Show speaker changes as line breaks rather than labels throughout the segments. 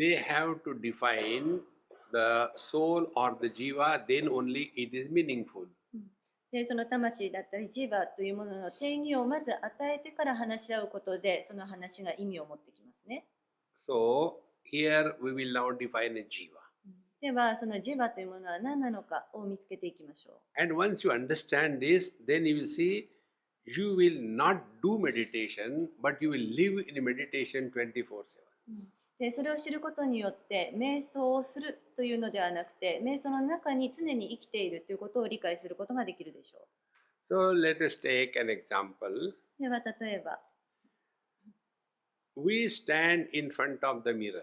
they have to define the soul or the jiva, then only it is meaningful.
で、その魂だったりジーバというものの定義をまず与えてから話し合うことで、その話が意味を持ってきますね。
So here we will now define a jiva.
では、そのジーバというものは何なのかを見つけていきましょう。
And once you understand this, then you will see you will not do meditation, but you will live in meditation 24/7.
で、それを知ることによって瞑想をするというのではなくて、瞑想の中に常に生きているということを理解することができるでしょう。
So let us take an example.
では、例えば
We stand in front of the mirror,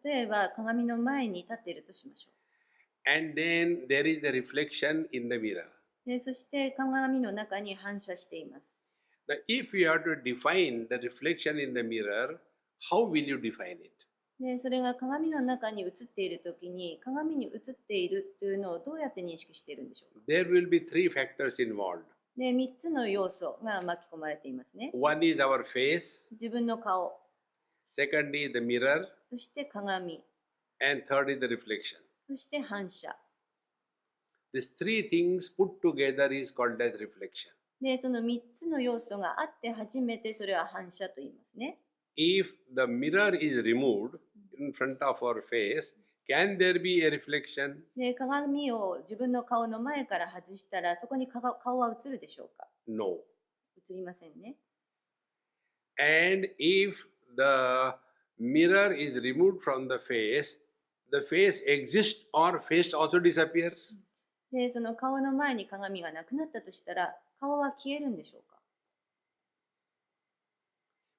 例えば鏡の前に立っているとしましょ
and then there is a reflection in the mirror.
う。で、そして鏡の中に反射しています。
Now, if you have to define the reflection in the mirror, how will you define it?
で、それが鏡の中に映っているときに、鏡に映っているというのをどうやって認識しているんでしょうか。
There will be three factors involved.
で、3つの要素が巻き込まれていますね。
One is our face,
自分の顔、
second is the mirror,
そして鏡、
and third is the reflection.
そして反射。
These three things put together is called as reflection.
で、その3つの要素があって初めてそれは反射と言いますね。
If the mirror is removed in front of our face, can there be a reflection?
で、鏡を自分の顔の前から外したら、そこに顔は映るでしょうか。
No.
映りませんね。
And if the mirror is removed from the face exists or face also disappears?
で、その顔の前に鏡がなくなったとしたら、顔は消えるんでしょうか。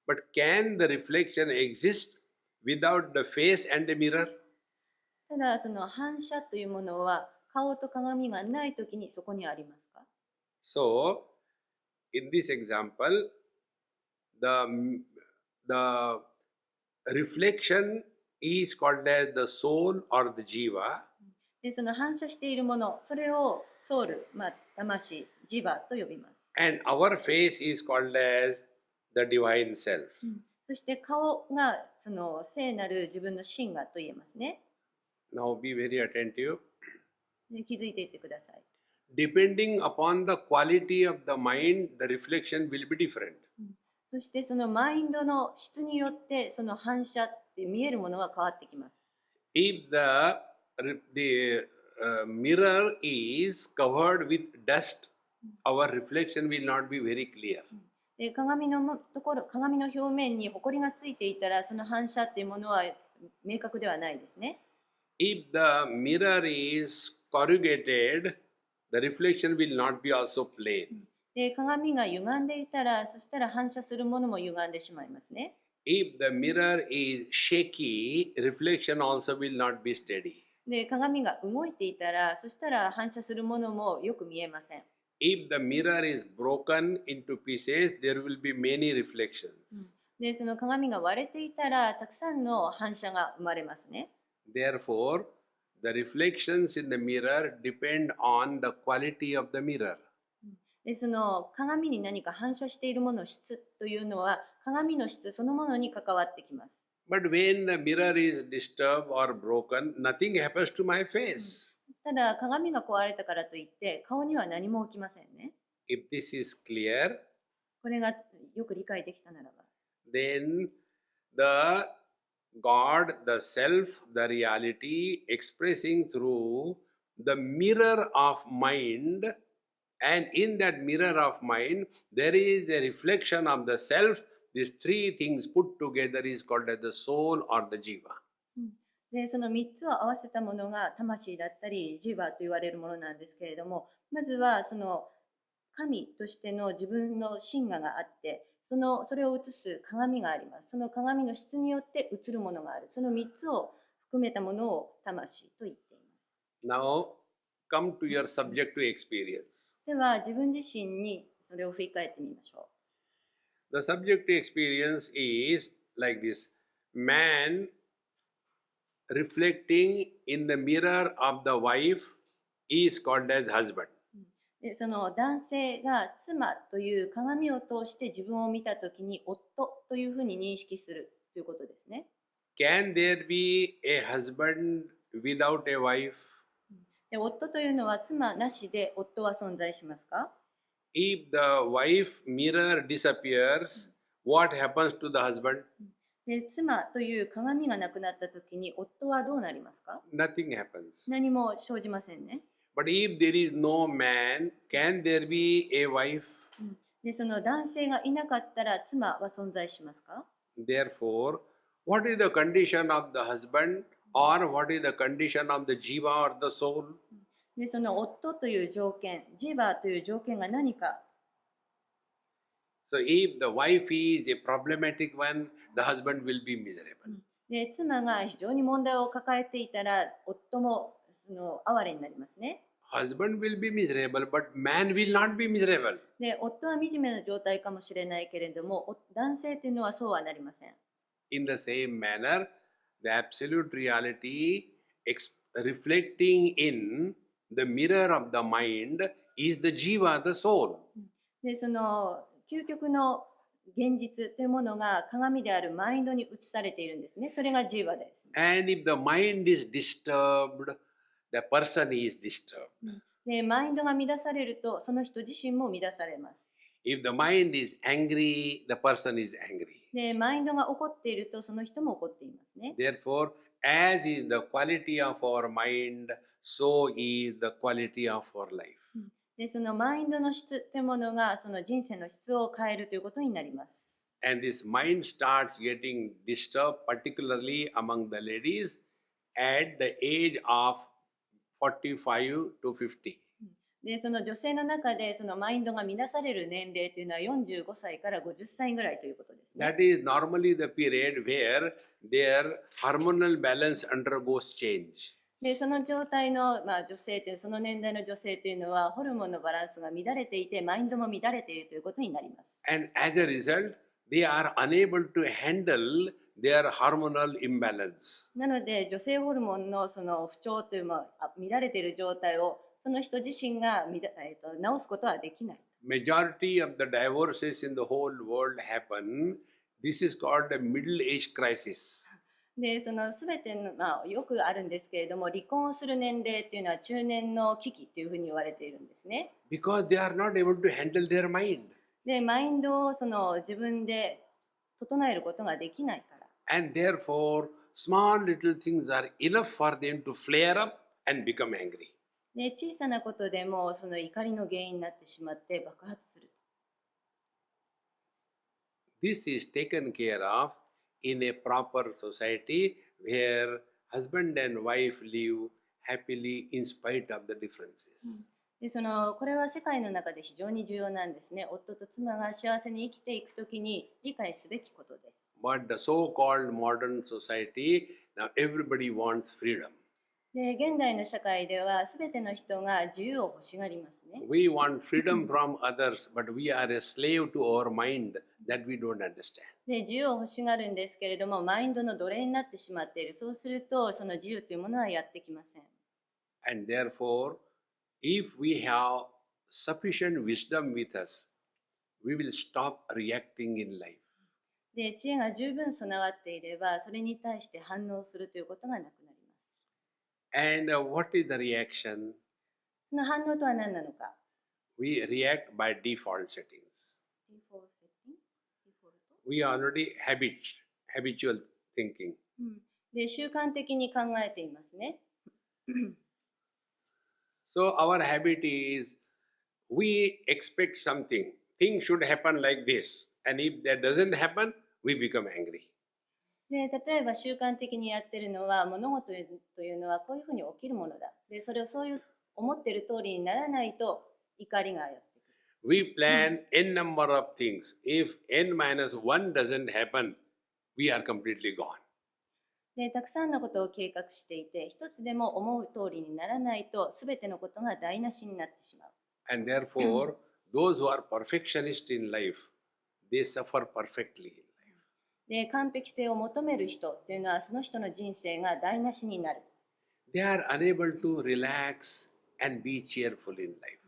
But can the reflection exist without the face and the mirror?
ただ、その反射というものは、顔と鏡がないときにそこにありますか。
So, in this example, the reflection is called as the soul or the jiva,
で、その反射しているもの、それをソウル、魂、ジバと呼びます。
and our face is called as the divine self.
そして顔がその聖なる自分の真我と言えますね。
Now be very attentive.
で、気づいていってください。
Depending upon the quality of the mind, the reflection will be different.
そしてそのマインドの質によってその反射って見えるものは変わってきます。
If the mirror is covered with dust, our reflection will not be very clear.
で、鏡の表面に埃がついていたら、その反射っていうものは明確ではないですね。
If the mirror is corrugated, the reflection will not be also plain.
で、鏡が歪んでいたら、そしたら反射するものも歪んでしまいますね。
If the mirror is shaky, reflection also will not be steady.
で、鏡が動いていたら、そしたら反射するものもよく見えません。
If the mirror is broken into pieces, there will be many reflections.
で、その鏡が割れていたら、たくさんの反射が生まれますね。
Therefore, the reflections in the mirror depend on the quality of the mirror.
で、その鏡に何か反射しているものの質というのは、鏡の質そのものに関わってきます。
But when the mirror is disturbed or broken, nothing happens to my face.
ただ、鏡が壊れたからといって、顔には何も起きませんね。
If this is clear,
これがよく理解できたならば。
then the God, the self, the reality expressing through the mirror of mind, and in that mirror of mind, there is a reflection of the self. These three things put together is called as the soul or the jiva.
で、その3つを合わせたものが魂だったりジーバと言われるものなんですけれども、まずはその神としての自分の真我があって、それを映す鏡があります。その鏡の質によって映るものがある。その3つを含めたものを魂と言っています。
Now, come to your subjective experience.
では、自分自身にそれを振り返ってみましょ
The subjective experience is like this. Man reflecting in the mirror of the wife is called as husband.
う。で、その男性が妻という鏡を通して自分を見たときに夫というふうに認識するということですね。
Can there be a husband without a wife?
で、夫というのは妻なしで夫は存在しますか？
If the wife mirror disappears, what happens to the husband?
で、妻という鏡がなくなった時に夫はどうなりますか？
Nothing happens.
何も生じませんね。
But if there is no man, can there be a wife?
で、その男性がいなかったら妻は存在しますか？
Therefore, what is the condition of the husband, or what is the condition of the jiva or the soul?
で、その夫という条件、ジーバーという条件が何か。
So if the wife is a problematic one, the husband will be miserable.
で、妻が非常に問題を抱えていたら、夫もその哀れになりますね。
Husband will be miserable, but man will not be miserable.
で、夫は惨めな状態かもしれないけれども、男性というのはそうはなりません。
In the same manner, the absolute reality reflecting in the mirror of the mind is the jiva, the soul.
で、その究極の現実というものが鏡であるマインドに映されているんですね。それがジーバです。
And if the mind is disturbed, the person is disturbed.
で、マインドが乱されると、その人自身も乱されます。
If the mind is angry, the person is angry.
で、マインドが怒っていると、その人も怒っていますね。
Therefore, as is the quality of our mind, so is the quality of our life.
で、そのマインドの質というものが、その人生の質を変えるということになります。
And this mind starts getting disturbed, particularly among the ladies, at the age of 45 to 50.
で、その女性の中でそのマインドが乱される年齢というのは45歳から50歳ぐらいということですね。
That is normally the period where their hormonal balance undergoes change.
で、その状態の、女性という、その年代の女性というのは、ホルモンのバランスが乱れていて、マインドも乱れているということになります。
And as a result, they are unable to handle their hormonal imbalance.
なので、女性ホルモンのその不調という、乱れている状態を、その人自身が治すことはできない。
Majority of the divorces in the whole world happen. This is called a middle age crisis.
で、その全ての、よくあるんですけれども、離婚する年齢っていうのは中年の危機というふうに言われているんですね。
Because they are not able to handle their mind.
で、マインドをその自分で整えることができないから。
And therefore, small little things are enough for them to flare up and become angry.
で、小さなことでもその怒りの原因になってしまって爆発する。
This is taken care of in a proper society where husband and wife live happily in spite of the differences.
で、これは世界の中で非常に重要なんですね。夫と妻が幸せに生きていくときに理解すべきことです。
But the so-called modern society, now everybody wants freedom.
で、現代の社会ではすべての人が自由を欲しがりますね。
We want freedom from others, but we are a slave to our mind that we don't understand.
で、自由を欲しがるんですけれども、マインドの奴隷になってしまっている。そうすると、その自由というものはやってきません。
And therefore, if we have sufficient wisdom with us, we will stop reacting in life.
で、知恵が十分備わっていれば、それに対して反応するということがなくなります。
And what is the reaction?
その反応とは何なのか。
We react by default settings. We are already habitual thinking.
で、習慣的に考えていますね。
So our habit is we expect something. Things should happen like this. And if that doesn't happen, we become angry.
で、例えば習慣的にやってるのは、物事というのはこういうふうに起きるものだ。で、それをそういう思っている通りにならないと怒りがやってくる。
We plan n number of things. If n minus 1 doesn't happen, we are completely gone.
で、たくさんのことを計画していて、一つでも思う通りにならないと、すべてのことが台無しになってしまう。
And therefore, those who are perfectionists in life, they suffer perfectly in life.
で、完璧性を求める人というのは、その人の人生が台無しになる。
They are unable to relax and be cheerful in life.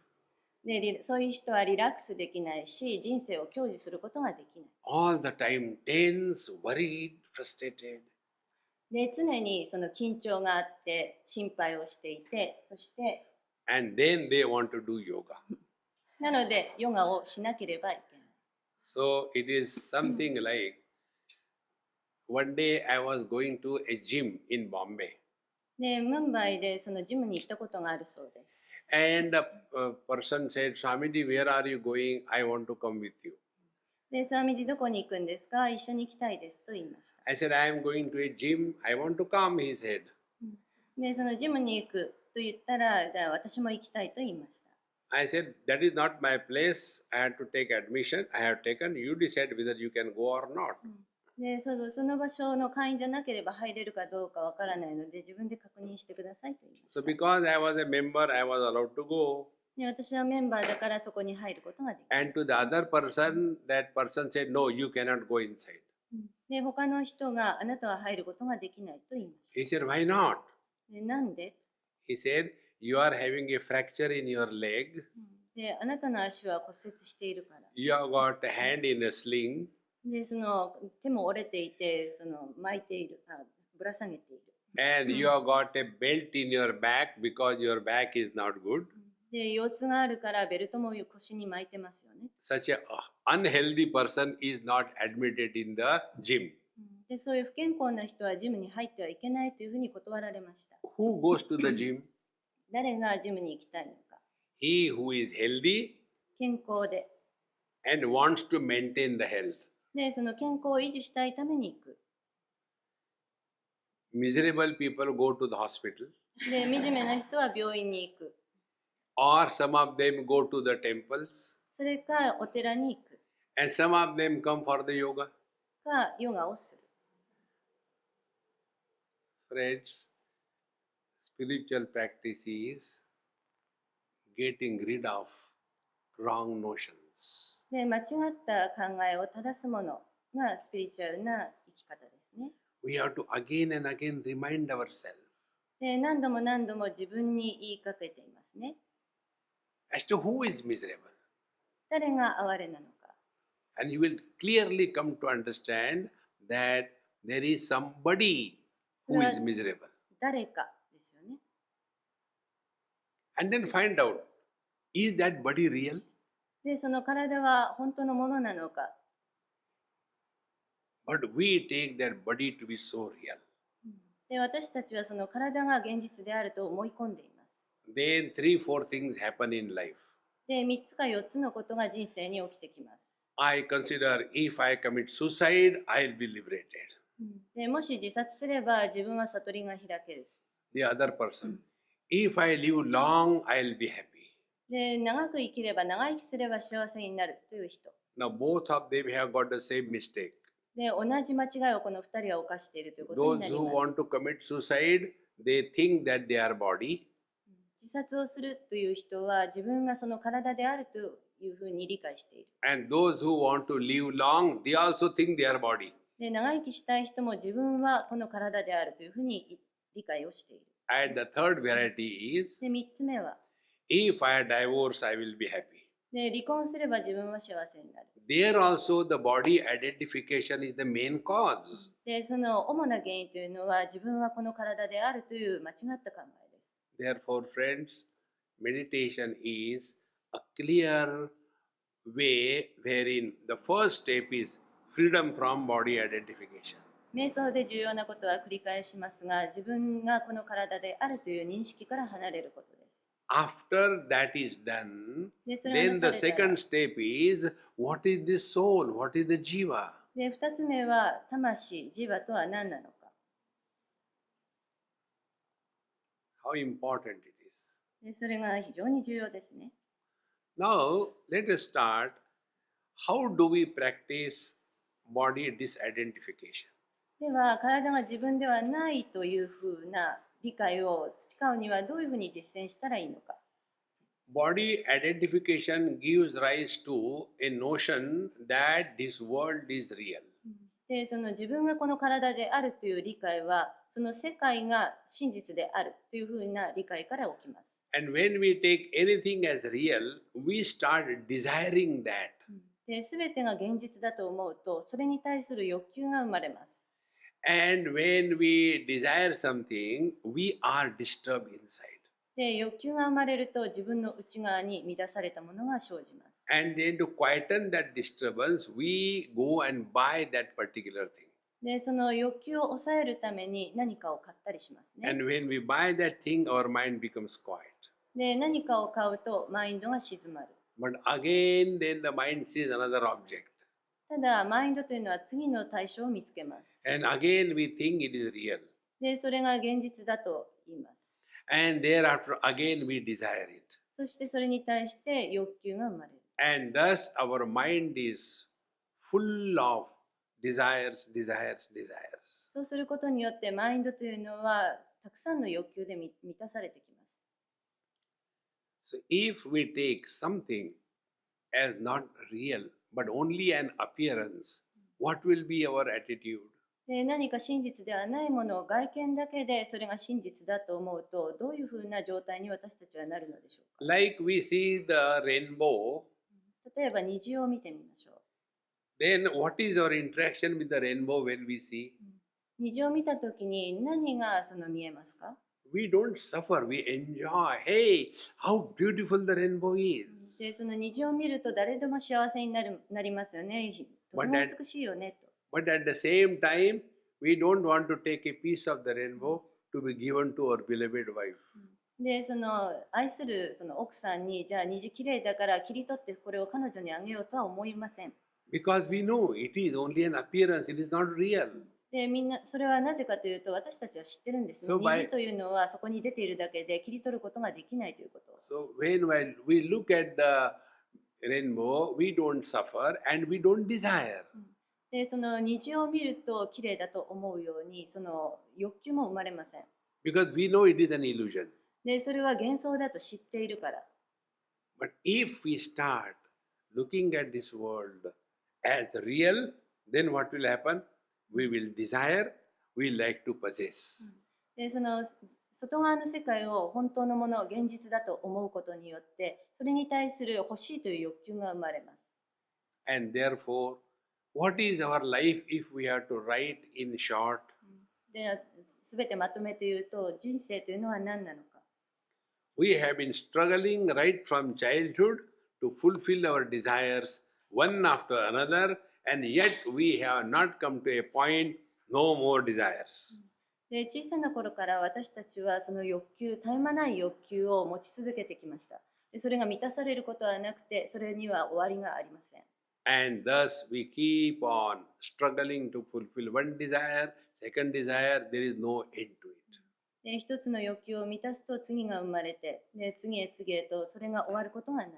で、そういう人はリラックスできないし、人生を享受することができない。
All the time tense, worried, frustrated.
で、常にその緊張があって心配をしていて、そして、
and then they want to do yoga.
なのでヨガをしなければいけない。
So it is something like one day I was going to a gym in Bombay,
で、ムンバイでそのジムに行ったことがあるそうです。
and a person said, Swamiji, where are you going? I want to come with you.
で、スワミジどこに行くんですか？一緒に行きたいですと言いました。
I said, I am going to a gym. I want to come, he said.
で、そのジムに行くと言ったら、じゃあ私も行きたいと言いました。
I said, that is not my place. I had to take admission. I have taken. You decide whether you can go or not.
で、その場所の会員じゃなければ入れるかどうかわからないので、自分で確認してくださいと言いまし
So
た。
because I was a member, I was allowed to go.
で、私はメンバーだからそこに入ることができる。
And to the other person, that person said, no, you cannot go inside.
で、他の人があなたは入ることができないと言いまし
He said, why not?
た。で、なんで？
He said, you are having a fracture in your leg.
で、あなたの足は骨折しているから。
You have got a hand in a sling.
で、その手も折れていて、その巻いている、ぶら下げている。
And you have got a belt in your back because your back is not good.
で、腰痛があるからベルトも腰に巻いてますよね。
Such a unhealthy person is not admitted in the gym.
で、そういう不健康な人はジムに入ってはいけないというふうに断られました。
Who goes to the gym?
誰がジムに行きたいのか。
He who is healthy
健康で。
and wants to maintain the health.
で、その健康を維持したいために行く。
Miserable people go to the hospital,
で、惨めな人は病院に行く。
or some of them go to the temples,
それかお寺に行く。
and some of them come for the yoga.
かヨガをする。
Friends, spiritual practice is getting rid of wrong notions.
で、間違った考えを正すものがスピリチュアルな生き方ですね。
We have to again and again remind ourselves
で、何度も何度も自分に言いかけていますね。
as to who is miserable.
誰が哀れなのか。
And you will clearly come to understand that there is somebody who is miserable.
誰かですよね。
And then find out, is that body real?
で、その体は本当のものなのか。
But we take that body to be so real.
で、私たちはその体が現実であると思い込んでいます。
Then 3-4 things happen in life.
で、3つか4つのことが人生に起きてきます。
I consider if I commit suicide, I'll be liberated.
で、もし自殺すれば自分は悟りが開ける。
The other person, if I live long, I'll be happy.
で、長く生きれば長生きすれば幸せになるという人。
Now both of them have got the same mistake.
で、同じ間違いをこの2人は犯しているということに
Those
なり
who
ます。
want to commit suicide, they think that they are body.
自殺をするという人は自分がその体であるというふうに理解している。
And those who want to live long, they also think they are body.
で、長生きしたい人も自分はこの体であるというふうに理解をしている。
And the third variety is,
で、3つ目は、
if I divorce, I will be happy.
で、離婚すれば自分は幸せになる。
There also the body identification is the main cause.
で、その主な原因というのは自分はこの体であるという間違った考えです。
Therefore, friends, meditation is a clear way wherein the first step is freedom from body identification.
瞑想で重要なことは繰り返しますが、自分がこの体であるという認識から離れることです。
After that is done,
Yes, sir.
then the second step is, what is the soul? What is the jiva?
で、2つ目は魂、ジバとは何なのか。
How important it is.
で、それが非常に重要ですね。
Now, let us start. How do we practice body disidentification?
では、体が自分ではないというふうな理解を培うにはどういうふうに実践したらいいのか。
Body identification gives rise to a notion that this world is real.
で、その自分がこの体であるという理解は、その世界が真実であるというふうな理解から起きます。
And when we take anything as real, we start desiring that.
で、全てが現実だと思うと、それに対する欲求が生まれます。
And when we desire something, we are disturbed inside.
で、欲求が生まれると自分の内側に乱されたものが生じます。
And then to quieten that disturbance, we go and buy that particular thing.
で、その欲求を抑えるために何かを買ったりしますね。
And when we buy that thing, our mind becomes quiet.
で、何かを買うとマインドが静まる。
But again, then the mind sees another object.
ただ、マインドというのは次の対象を見つけます。
And again, we think it is real.
で、それが現実だと言います。
And thereafter, again, we desire it.
そしてそれに対して欲求が生まれる。
And thus, our mind is full of desires, desires, desires.
そうすることによってマインドというのはたくさんの欲求で満たされてきます。
So, if we take something as not real, but only an appearance, what will be our attitude?
で、何か真実ではないものを外見だけでそれが真実だと思うと、どういうふうな状態に私たちはなるのでしょうか。
Like we see the rainbow,
例えば虹を見てみましょう。
then what is our interaction with the rainbow when we see?
虹を見たときに何がその見えますか？
We don't suffer, we enjoy. Hey, how beautiful the rainbow is.
で、その虹を見ると誰でも幸せになりますよね。とても美しいよねと。
But at the same time, we don't want to take a piece of the rainbow to be given to our beloved wife.
で、その愛するその奥さんに、じゃあ虹きれいだから切り取ってこれを彼女にあげようとは思いません。
Because we know it is only an appearance, it is not real.
で、みんなそれはなぜかというと、私たちは知ってるんですね。
So by-
虹というのはそこに出ているだけで切り取ることができないということ。
So when we look at the rainbow, we don't suffer and we don't desire.
で、その虹を見ると綺麗だと思うように、その欲求も生まれません。
Because we know it is an illusion.
で、それは幻想だと知っているから。
But if we start looking at this world as real, then what will happen? We will desire, we like to possess.
で、その外側の世界を本当のもの、現実だと思うことによって、それに対する欲しいという欲求が生まれます。
And therefore, what is our life if we have to write in short?
で、すべてまとめて言うと、人生というのは何なのか。
We have been struggling right from childhood to fulfill our desires one after another, and yet we have not come to a point, no more desires.
で、小さな頃から私たちはその欲求、絶え間ない欲求を持ち続けてきました。で、それが満たされることはなくて、それには終わりがありません。
And thus we keep on struggling to fulfill one desire, second desire, there is no end to it.
で、一つの欲求を満たすと次が生まれて、で、次へ次へとそれが終わることがない。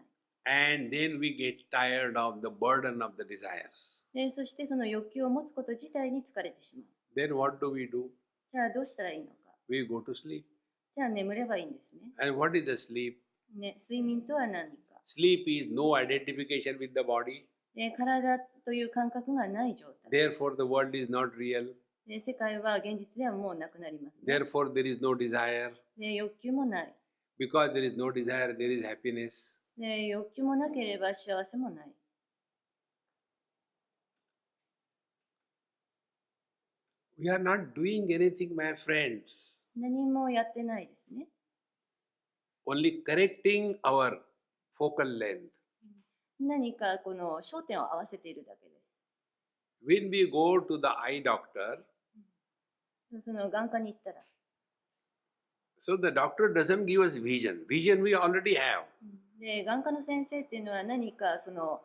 And then we get tired of the burden of the desires.
で、そしてその欲求を持つこと自体に疲れてしまう。
Then what do we do?
じゃあどうしたらいいのか。
We go to sleep.
じゃあ眠ればいいんですね。
And what is the sleep?
ね、睡眠とは何か。
Sleep is no identification with the body.
で、体という感覚がない状態。
Therefore, the world is not real.
で、世界は現実ではもうなくなります、ね。
Therefore, there is no desire.
で、欲求もない。
Because there is no desire, there is happiness.
で、欲求もなければ幸せもない。
We are not doing anything, my friends.
何もやってないですね。
Only correcting our focal length.
何かこの焦点を合わせているだけです。
When we go to the eye doctor,
その眼科に行ったら、
so the doctor doesn't give us vision. Vision we already have.
で、眼科の先生っていうのは何かその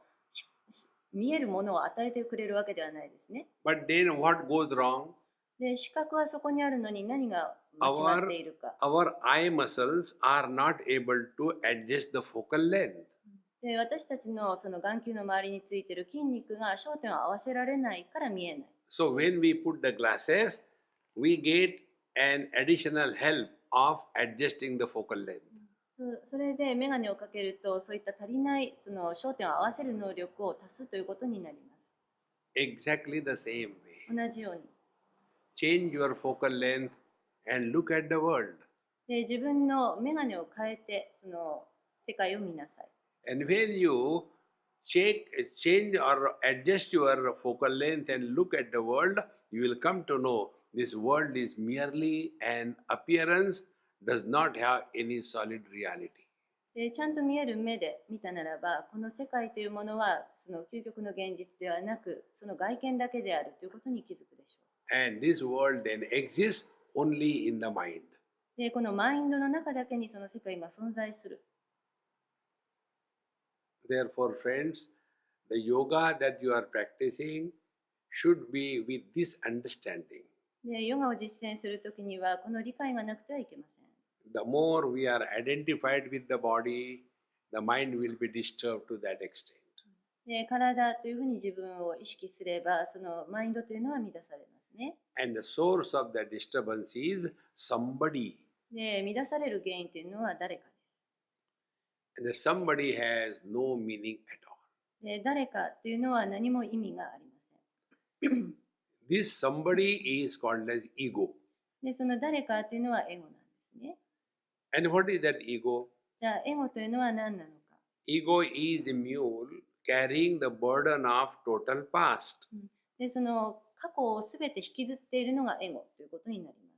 見えるものを与えてくれるわけではないですね。
But then what goes wrong?
で、視覚はそこにあるのに何が間違っているか。
Our eye muscles are not able to adjust the focal length.
で、私たちのその眼球の周りについている筋肉が焦点を合わせられないから見えない。
So when we put the glasses, we get an additional help of adjusting the focal length.
それで眼鏡をかけると、そういった足りないその焦点を合わせる能力を足すということになります。
Exactly the same way.
同じように。
Change your focal length and look at the world.
で、自分の眼鏡を変えて、その世界を見なさい。
And when you change or adjust your focal length and look at the world, you will come to know this world is merely an appearance, does not have any solid reality.
でちゃんと見える目で見たならば、この世界というものはその究極の現実ではなく、その外見だけであるということに気づくでしょ
And this world then exists only in the mind.
う。でこのマインドの中だけにその世界が存在する。
Therefore, friends, the yoga that you are practicing should be with this understanding.
でヨガを実践するときにはこの理解がなくてはいけません。
The more we are identified with the body, the mind will be disturbed to that extent.
で体というふうに自分を意識すれば、そのマインドというのは乱されますね。
And the source of that disturbance is somebody.
で乱される原因というのは誰かで
And that somebody has no meaning at all.
す。で誰かというのは何も意味がありません。
This somebody is called as ego.
でその誰かというのはエゴなんですね。
And what is that ego?
じゃあエゴというのは何なのか。
Ego is the mule carrying the burden of total past.
でその過去をすべて引きずっているのがエゴということになります。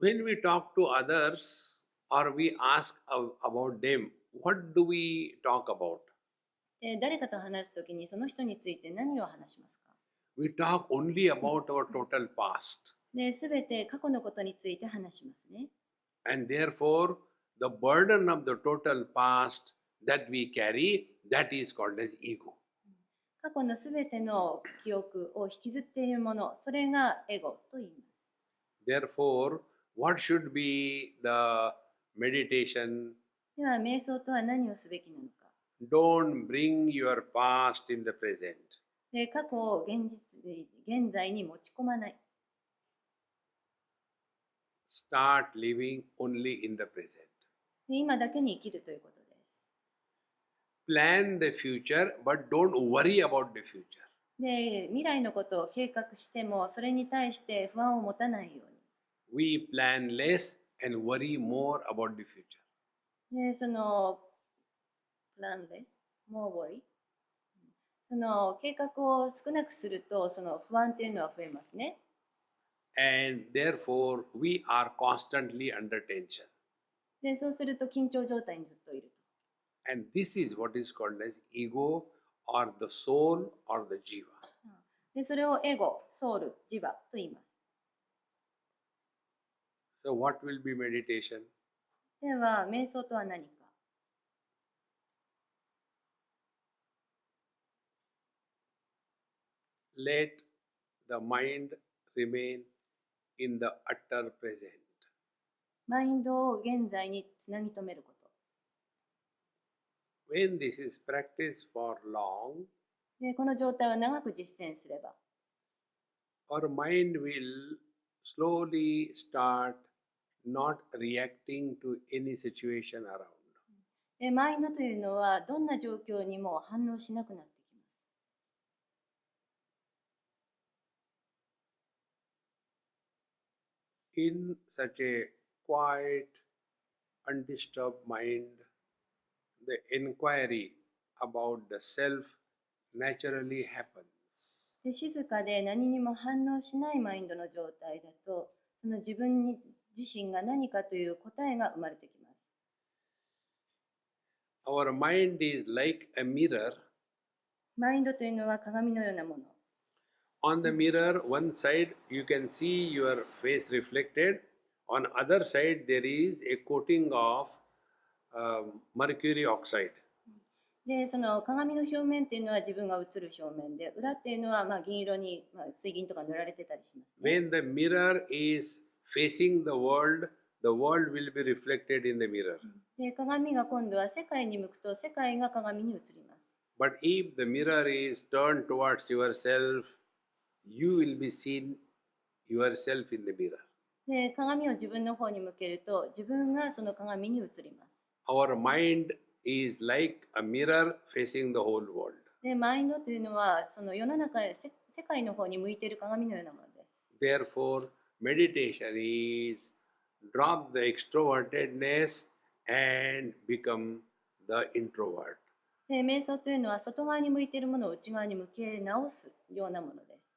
When we talk to others or we ask about them, what do we talk about?
で誰かと話すときにその人について何を話しますか。
We talk only about our total past.
ですべて過去のことについて話しますね。
And therefore, the burden of the total past that we carry, that is called as ego.
過去のすべての記憶を引きずっているもの、それがエゴと言います。
Therefore, what should be the meditation?
では、瞑想とは何をすべきなのか。
Don't bring your past in the present.
で過去を現在に持ち込まない。
Start living only in the present.
で今だけに生きるということです。
Plan the future, but don't worry about the future.
で未来のことを計画しても、それに対して不安を持たないように。
We plan less and worry more about the future.
でその planless, more worry. その計画を少なくすると、その不安っていうのは増えますね。
And therefore, we are constantly under tension.
でそうすると緊張状態にずっといると。
And this is what is called as ego or the soul or the jiva.
でそれをエゴ、ソウル、ジバと言います。
So, what will be meditation?
では、瞑想とは何か。
Let the mind remain in the utter present.
マインドを現在につなぎ止めること。
When this is practiced for long,
でこの状態を長く実践すれば、
our mind will slowly start not reacting to any situation around.
でマインドというのはどんな状況にも反応しなくなってきます。
In such a quiet, undisturbed mind, the inquiry about the self naturally happens.
で静かで何にも反応しないマインドの状態だと、その自分自身が何かという答えが生まれてきます。
Our mind is like a mirror.
マインドというのは鏡のようなもの。
On the mirror, one side you can see your face reflected. On other side, there is a coating of mercury oxide.
でその鏡の表面っていうのは自分が映る表面で、裏っていうのは銀色に、水銀とか塗られてたりしますね。
When the mirror is facing the world will be reflected in the mirror.
で鏡が今度は世界に向くと、世界が鏡に映ります。
But if the mirror is turned towards yourself, you will be seen yourself in the mirror.
で鏡を自分の方に向けると、自分がその鏡に映ります。
Our mind is like a mirror facing the whole world.
でマインドというのはその世の中へ、世界の方に向いている鏡のようなものです。
Therefore, meditation is drop the extrovertedness and become the introvert.
で、瞑想というのは外側に向いているものを内側に向け直すようなものです。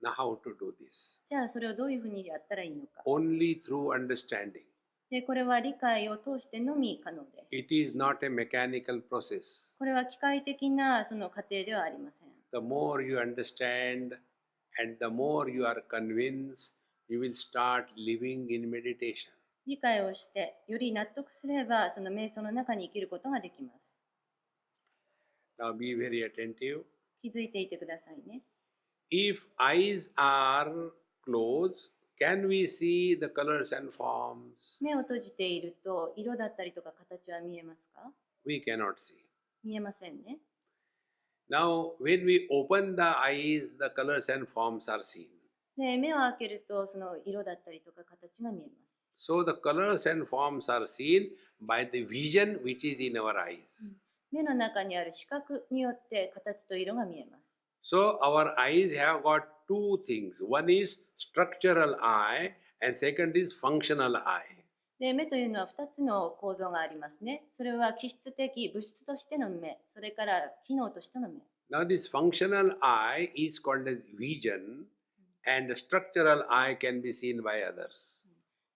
Now, how to do this?
じゃあそれをどういうふうにやったらいいのか。
Only through understanding.
で、これは理解を通してのみ可能です。
It is not a mechanical process.
これは機械的なその過程ではありません。
The more you understand and the more you are convinced, you will start living in meditation.
理解をしてより納得すればその瞑想の中に生きることができます。
Now, be very attentive.
気づいていてくださいね。
If eyes are closed, can we see the colors and forms?
目を閉じていると色だったりとか形は見えますか？
We cannot see.
見えませんね。
Now, when we open the eyes, the colors and forms are seen.
で、目を開けるとその色だったりとか形が見えます。
So, the colors and forms are seen by the vision which is in our eyes.
目の中にある視覚によって形と色が見えます。
So, our eyes have got two things. One is structural eye, and second is functional eye.
で、目というのは2つの構造がありますね。それは気質的、物質としての目、それから機能としての目。
Now, this functional eye is called as vision, and the structural eye can be seen by others.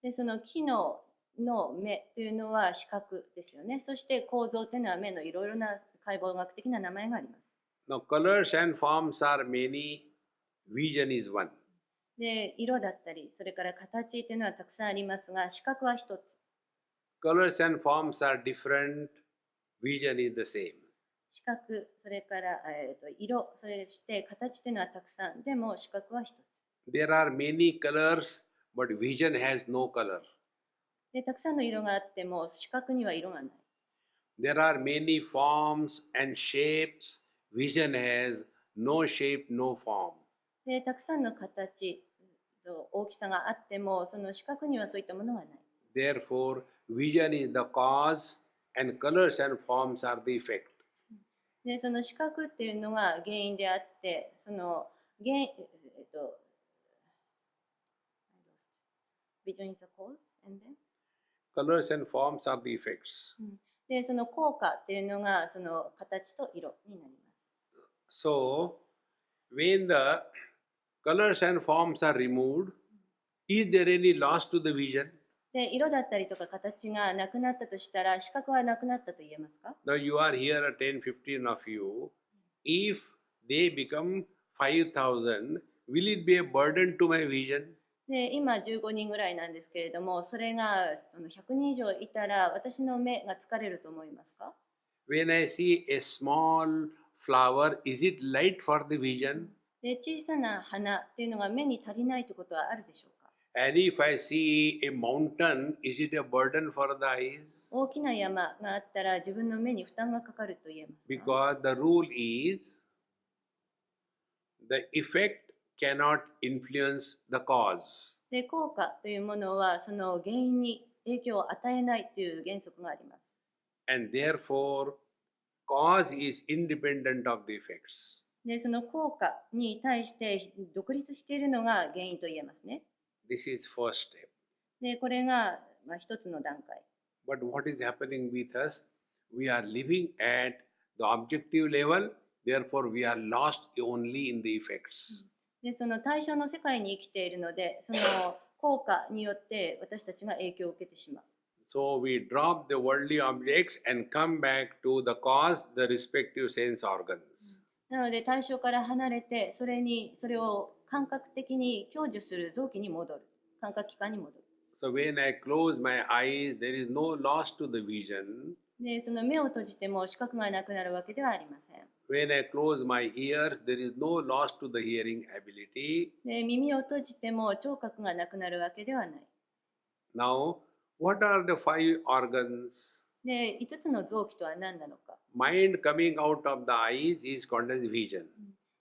で、その機能の目というのは視覚ですよね。そして構造というのは目のいろいろな解剖学的な名前があります。
Now, colors and forms are many, vision is one.
で、色だったり、それから形というのはたくさんありますが、視覚は一つ。
Colors and forms are different, vision is the same.
視覚、それから、色、そして形というのはたくさん。でも視覚は一つ。
There are many colors, but vision has no color.
で、たくさんの色があっても視覚には色がない。
There are many forms and shapes, vision has no shape, no form.
で、たくさんの形、大きさがあっても、その視覚にはそういったものがない。
Therefore, vision is the cause, and colors and forms are the effect.
で、その視覚っていうのが原因であって、そのVision is the cause and then?
Colors and forms are the effects.
で、その効果っていうのがその形と色になります。
So, when the colors and forms are removed, is there any loss to the vision?
で、色だったりとか形がなくなったとしたら、視覚はなくなったと言えますか？
Now, you are here, 10, 15 of you. If they become 5,000, will it be a burden to my vision?
で、今15人ぐらいなんですけれども、それがその100人以上いたら、私の目が疲れると思いますか？
When I see a small flower, is it light for the vision?
で、小さな花っていうのが目に足りないということはあるでしょうか？
And if I see a mountain, is it a burden for the eyes?
大きな山があったら自分の目に負担がかかると言えますか？
Because the rule is the effect cannot influence the cause.
で、効果というものはその原因に影響を与えないという原則があります。
And therefore, cause is independent of the effects.
で、その効果に対して独立しているのが原因と言えますね。
This is first step.
で、これが一つの段階。
But what is happening with us? We are living at the objective level, therefore we are lost only in the effects.
で、その対象の世界に生きているので、その効果によって私たちが影響を受けてしまう。
So we drop the worldly objects and come back to the cause, the respective sense organs.
なので対象から離れて、それを感覚的に享受する臓器に戻る。感覚器官に戻る。
So when I close my eyes, there is no loss to the vision.
で、その目を閉じても視覚がなくなるわけではありません。
When I close my ears, there is no loss to the hearing ability.
で、耳を閉じても聴覚がなくなるわけではない。
Now, what are the 5 organs?
で、5つの臓器とは何なのか。
Mind coming out of the eyes is called as vision.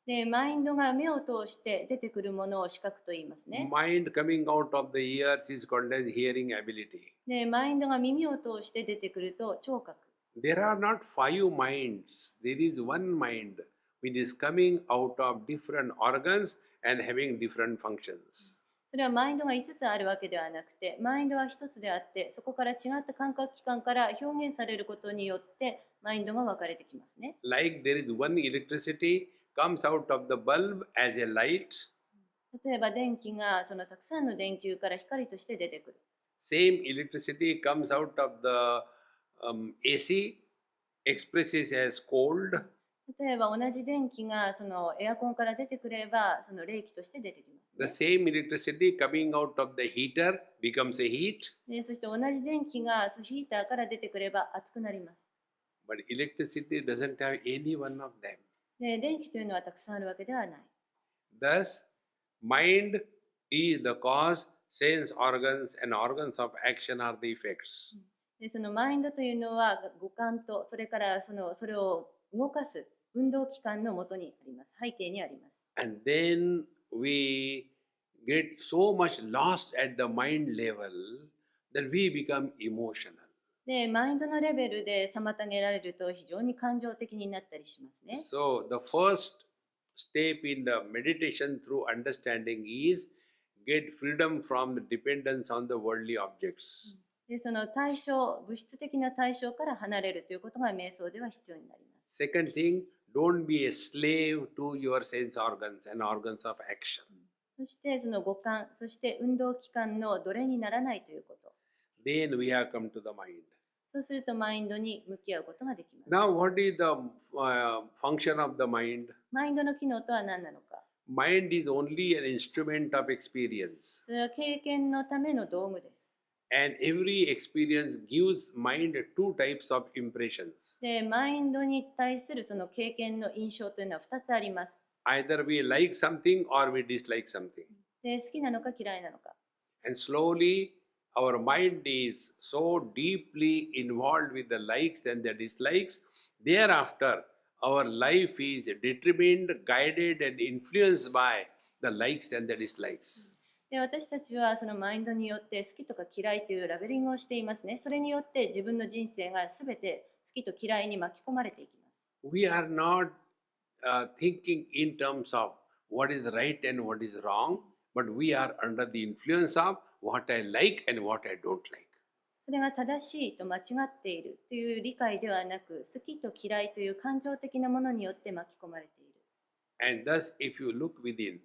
で、マインドが目を通して出てくるものを視覚と言いますね。
Mind coming out of the ears is called as hearing ability.
で、マインドが耳を通して出てくると聴覚。
There are not 5 minds. There is one mind which is coming out of different organs and having different functions.
それはマインドが5つあるわけではなくて、マインドは1つであって、そこから違った感覚器官から表現されることによって、マインドが分かれてきますね。
Like there is one electricity comes out of the bulb as a light,
例えば電気がそのたくさんの電球から光として出てくる。
same electricity comes out of the AC, expresses as cold,
例えば同じ電気がそのエアコンから出てくれば、その冷気として出てきます、
the
ね。
same electricity coming out of the heater becomes a heat,
でそして同じ電気がそのヒーターから出てくれば熱くなります。
but electricity doesn't have any one of them.
で電気というのはたくさんあるわけではない。
Thus, mind is the cause, sense organs and organs of action are the effects.
でそのマインドというのは五感と、それからそれを動かす運動器官のもとにあります。背景にあります。
And then we get so much lost at the mind level that we become emotional.
でマインドのレベルで妨げられると非常に感情的になったりしますね。
So, the first step in the meditation through understanding is get freedom from the dependence on the worldly objects.
でその対象、物質的な対象から離れるということが瞑想では必要になります。
Second thing, don't be a slave to your sense organs and organs of action.
そしてその五感、そして運動器官の奴隷にならないということ。
Then we have come to the mind.
そうするとマインドに向き合うことができます。
Now, what is the function of the mind?
マインドの機能とは何なのか。
Mind is only an instrument of experience,
それは経験のための道具です。
and every experience gives mind two types of impressions.
で、マインドに対するその経験の印象というのは2つあります。
Either we like something or we dislike something.
で、好きなのか嫌いなのか。
And slowly, our mind is so deeply involved with the likes and the dislikes. Thereafter, our life is determined, guided, and influenced by the likes and the dislikes.
で、私たちはそのマインドによって好きとか嫌いというラベリングをしていますね。それによって自分の人生がすべて好きと嫌いに巻き込まれていきます。
We are not thinking in terms of what is right and what is wrong, but we are under the influence of what I like and what I don't like.
それが正しいと間違っているという理解ではなく、好きと嫌いという感情的なものによって巻き込まれている。
And thus, if you look within,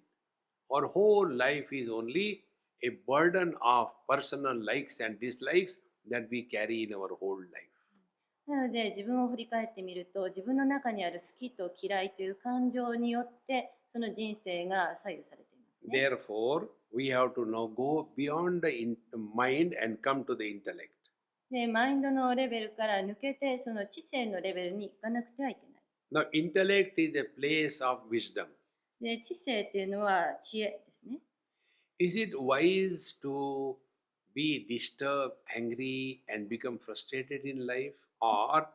our whole life is only a burden of personal likes and dislikes that we carry in our whole life.
なので自分を振り返ってみると、自分の中にある好きと嫌いという感情によってその人生が左右されていますね。
Therefore, we have to now go beyond the mind and come to the intellect.
で、マインドのレベルから抜けてその知性のレベルに行かなくてはいけない。
Now, intellect is a place of wisdom.
で、知性っていうのは知恵ですね。
Is it wise to be disturbed, angry, and become frustrated in life? Or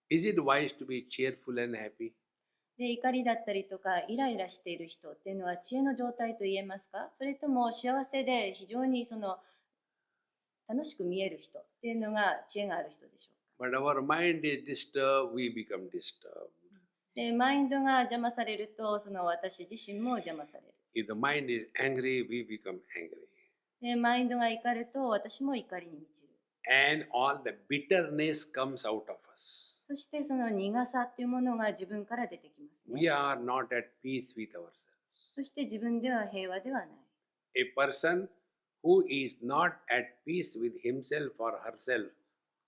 is it wise to be cheerful and happy?
で、怒りだったりとかイライラしている人っていうのは知恵の状態と言えますか？それとも幸せで非常にその楽しく見える人っていうのが知恵がある人でしょうか？
But our mind is disturbed, we become disturbed.
で、マインドが邪魔されると、その私自身も邪魔される。
If the mind is angry, we become angry.
で、マインドが怒ると私も怒りに満ちる。
And all the bitterness comes out of us.
そしてその苦さっていうものが自分から出てきますね。
We are not at peace with ourselves.
そして自分では平和ではない。
A person who is not at peace with himself or herself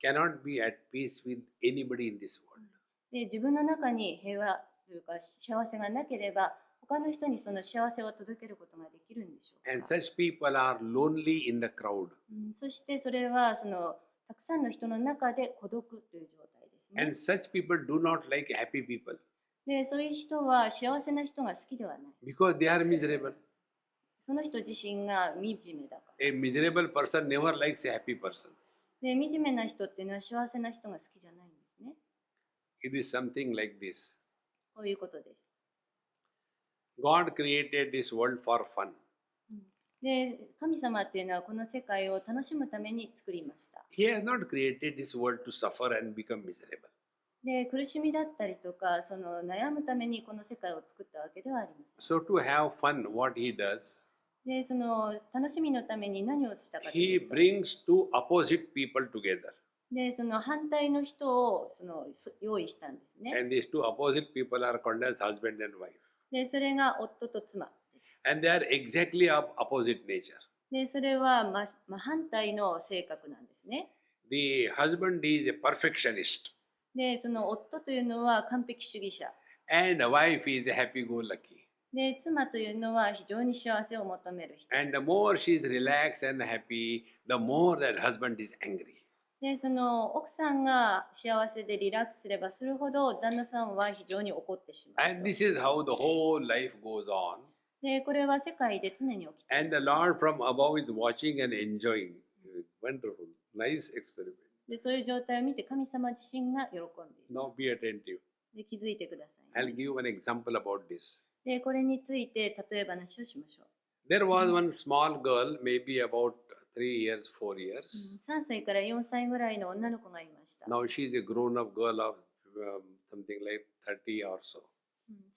cannot be at peace with anybody in this world.
で、自分の中に平和というか幸せがなければ、他の人にその幸せを届けることができるんでしょう
And
か？
such people are lonely in the crowd.
そしてそれはそのたくさんの人の中で孤独という状態ですね。
And such people do not like happy people
で、そういう人は幸せな人が好きではない。
because they are miserable.
その人自身が惨めだから。
A miserable person never likes a happy person.
で、惨めな人っていうのは幸せな人が好きじゃないんですね。
It is something like this.
こういうことです。
God created this world for fun.
で、神様っていうのはこの世界を楽しむために作りました。
He has not created this world to suffer and become miserable.
で、苦しみだったりとか、その悩むためにこの世界を作ったわけではありません。
So to have fun, what he does,
で、その楽しみのために何をしたかとい
He
うと、
brings two opposite people together.
で、その反対の人を用意したんですね。
And these two opposite people are called as husband and wife.
で、それが夫と妻です。
And they are exactly of opposite nature.
で、それは真反対の性格なんですね。
The husband is a perfectionist,
で、その夫というのは完璧主義者。
and the wife is a happy-go-lucky.
で、妻というのは非常に幸せを求める人。
And the more she is relaxed and happy, the more that husband is angry.
で、その奥さんが幸せでリラックスすればするほど旦那さんは非常に怒ってしまう
And
と。
this is how the whole life goes on.
で、これは世界で常に起きている。
And the Lord from above is watching and enjoying. Wonderful, nice experiment.
で、そういう状態を見て神様自身が喜んでいる。
Now be attentive.
で、気づいてください、
I'll give an example about this.
で、これについて例え話をしましょう。
There was one small girl, maybe about 3 years, 4 years.
3歳から4歳ぐらいの女の子がいました。
Now she is a grown-up girl of something like 30 or so.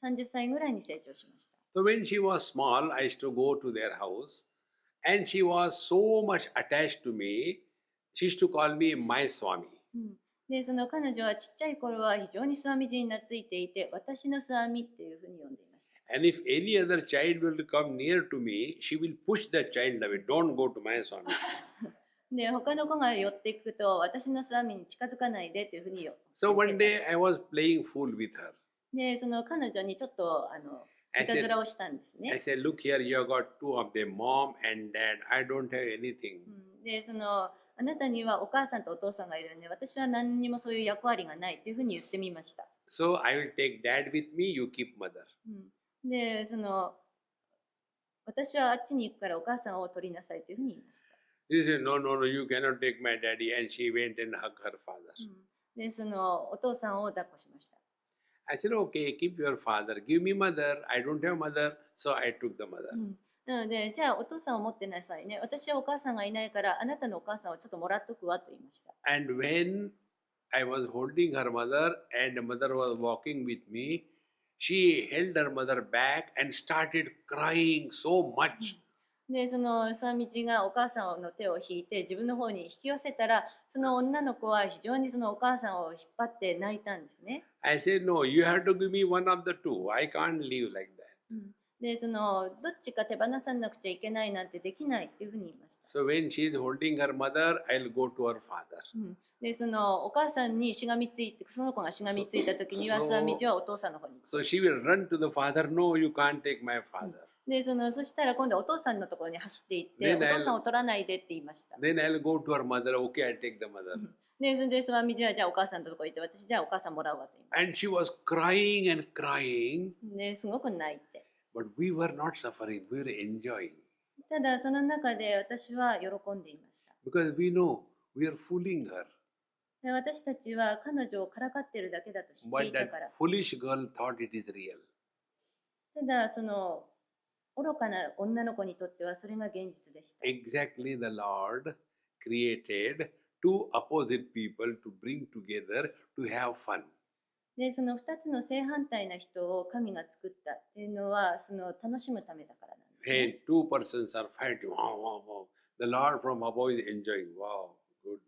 30歳ぐらいに成長しました。
So when she was small, I used to go to their house, and she was so much attached to me. She used to call me my Swami.
で、その彼女はちっちゃい頃は非常にスワミジに懐いていて、私のスワミっていうふうに呼んでいました。
And if any other child will come near to me, she will push that child away. Don't go to my Swami.
で、他の子が寄っていくと、私のスワミに近づかないでというふうに言
So
って
one
た。
day I was playing fool with her.
で、その彼女にちょっといたずらをしたんですね。
I said, look here, you have got two of them, mom and dad. I don't have anything.
で、あなたにはお母さんとお父さんがいるので、私は何にもそういう役割がないというふうに言ってみました。
So I will take dad with me, you keep mother.
で、私はあっちに行くからお母さんを取りなさいというふうに言いました。
She said, no, no, no, you cannot take my daddy. And she went and hugged her father.
で、お父さんを抱っこしました。
I said, okay, keep your father. Give me mother. I don't have mother. So I took the mother.
なので、じゃあお父さんを持ってなさいね。私はお母さんがいないから、あなたのお母さんをちょっともらっとくわと言いました。
And when I was holding her mother and the mother was walking with me, she held her mother back and started crying so much.
で、スワミジがお母さんの手を引いて自分の方に引き寄せたら、その女の子は非常にお母さんを引っ張って泣いたんですね。
I said, no, you have to give me one of the two. I can't live like that.
で、どっちか手放さなくちゃいけないなんてできないっていうふうに言いました。
So when she is holding her mother, I'll go to her father.
で、お母さんにしがみついて、その子がしがみついた時には、スワミジはお父さんの方に行く。
So she will run to the father. No, you can't take my father.
で、そしたら今度はお父さんのところに走っていって、
Then
お父さんを取らないでって言いました。
Then I'll go to her mother. Okay, I'll take the mother.
で、それでスワミジはじゃあお母さんのところに行って、私じゃあお母さんもらうわと言いま
And she was crying and crying.
す。で、すごく泣いて。
But we were not suffering. We were enjoying.
ただ、その中で私は喜んでいました。
Because we know we are fooling her.
で、私たちは彼女をからかってるだけだと知って
But
いた
that
から。
foolish girl thought it is real.
ただ、愚かな女の子にとってはそれが現実でした。
Exactly, the Lord created two opposite people to bring together to have fun.
で、その2つの正反対な人を神が作ったっていうのは、楽しむためだからなんですね。
When two persons are fighting, wow, wow, wow. The Lord from above is enjoying. Wow, good.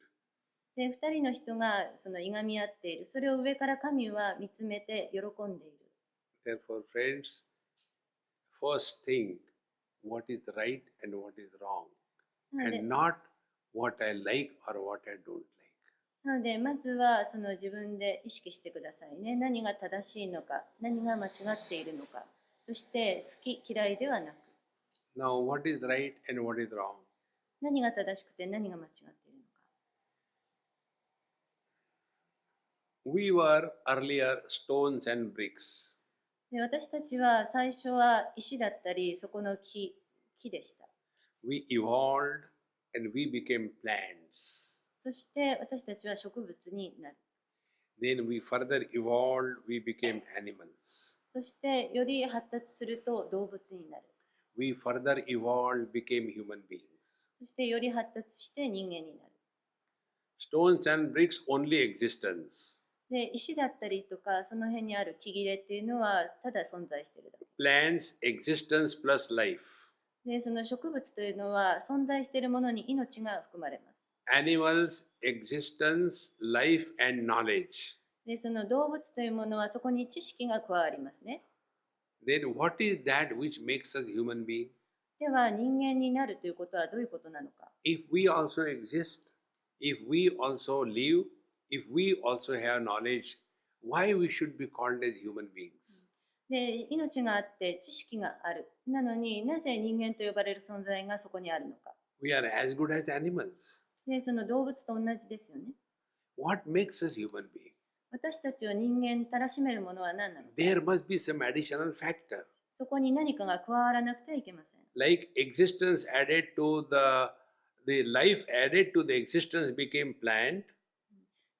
で、2人の人がいがみ合っている。それを上から神は見つめて喜んでいる。
Therefore, friends, first think what is right and what is wrong,
なので
and not what I like or what I don't like.
なので、まずは自分で意識してくださいね。何が正しいのか、何が間違っているのか、そして好き嫌いではなく、
Now, what is right and what is wrong?
何が正しくて何が間違っているのか。
We were earlier stones and bricks.
で、私たちは最初は石だったり、そこの木でした。
We evolved and we became plants.
そして私たちは植物になる。
Then we further evolved, we became animals.
そしてより発達すると動物になる。
We further evolved, became human beings.
そしてより発達して人間になる。
Stones and bricks only existence.
で、石だったりとか、その辺にある木切れっていうのはただ存在しているだけ。
Plants existence plus life.
で、その植物というのは存在しているものに命が含まれます。
Animals, existence, life, and knowledge.
で、その動物というものはそこに知識が加わりますね。
Then what is that which makes us human being?
では人間になるということはどういうことなのか。
If we also exist, if we also live, if we also have knowledge, why we should be called as human beings?
で、命があって知識がある。なのになぜ人間と呼ばれる存在がそこにあるのか。
We are as good as animals.
で、その動物と同じですよね。
What makes us human being?
私たちを人間たらしめるものは何なのか。
There must be some additional factor.
そこに何かが加わらなくてはいけません。
Like existence added to the life added to the existence became plant.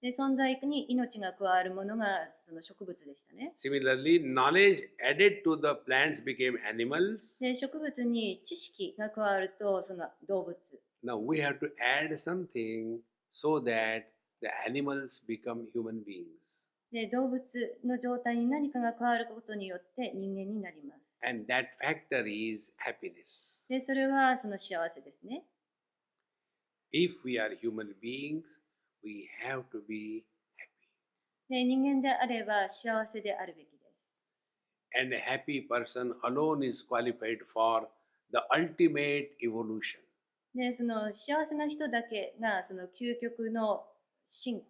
で、存在に命が加わるものがその植物でしたね。
Similarly, knowledge added to the plants became animals.
で、植物に知識が加わるとその動物。
Now we have to add something so that the animals become human beings.
で、動物の状態に何かが加わることによって人間になります。
And that factor is happiness.
で、それはその幸せですね。
If we are human beings, we have to be happy.
で、人間であれば幸せであるべきです。
And a happy person alone is qualified for the ultimate evolution.
で、その幸せな人だけがその究極の進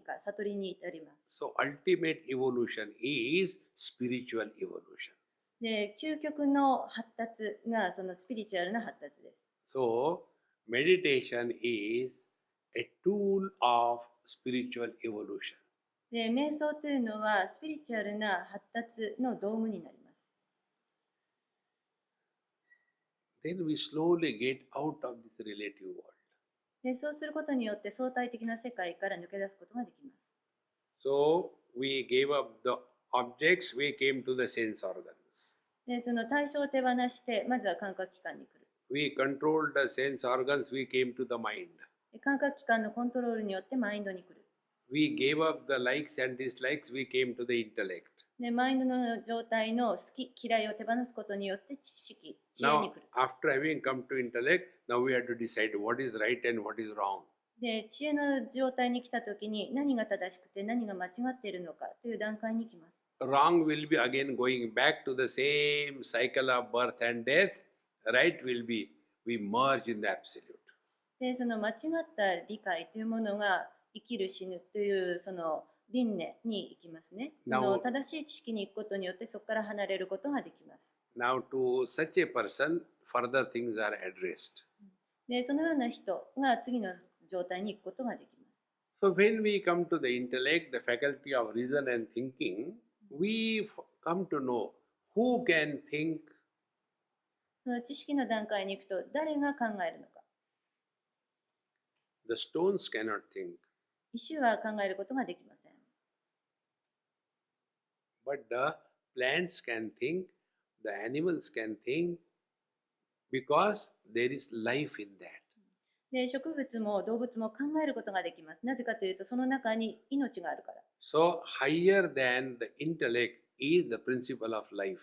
化、悟りに至ります。
So ultimate evolution is spiritual evolution.
で、究極の発達がそのスピリチュアルな発達です。
So meditation is a tool of spiritual evolution.
で、瞑想というのはスピリチュアルな発達の道具になります。
Then we slowly get out of this relative world.
で、そうすることによって相対的な世界から抜け出すことができます。
So we gave up the objects, we came to the sense organs.
で、その対象を手放して、まずは感覚器官に来る。
We controlled the sense organs, we came to the mind.
で、感覚器官のコントロールによってマインドに来る。
We gave up the likes and dislikes, we came to the intellect.
で、マインドの状態の好き嫌いを手放すことによって知識、知恵に
Now,
来る。
after having come to intellect, now we have to decide what is right and what is wrong.
で、知恵の状態に来たときに何が正しくて何が間違っているのかという段階に来ます。
Wrong will be again going back to the same cycle of birth and death. Right will be we merge in the absolute.
で、その間違った理解というものが生きる死ぬというその輪廻に行きますね。その正しい知識に行くことによってそこから離れることができます。
Now to such a person, further things are addressed.
で、そのような人が次の状態に行くことができます。
So when we come to the intellect, the faculty of reason and thinking, we come to know who can think.
その知識の段階に行くと誰が考えるのか。
The stones cannot think,
石は考えることができません。
but the plants can think, the animals can think, because there is life in that.
で、植物も動物も考えることができます。なぜかというと、その中に命があるから。
So higher than the intellect is the principle of life.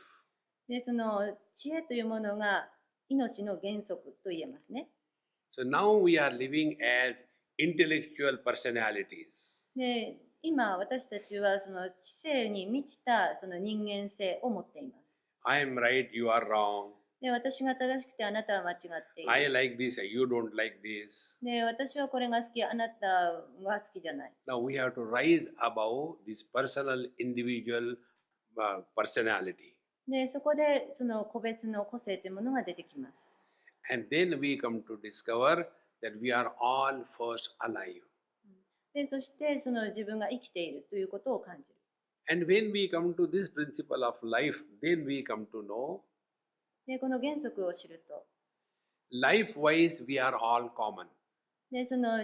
で、その知恵というものが命の原則と言えますね。
So now we are living as intellectual personalities.
で、今私たちはその知性に満ちたその人間性を持っています。
I am right, you are wrong.
で、私が正しくてあなたは間違ってい
I
る。
like this, you don't like this.
で、私はこれが好き、あなたは好きじゃない。
Now we have to rise above this personal, individual personality.
で、そこでその個別の個性というものが出てきます。
And then we come to discover that we are all first alive.
で、そしてその自分が生きているということを感じる。
And when we come to this principle of life, then we come to know
で、この原則を知ると、
life-wise we are all common.
で、その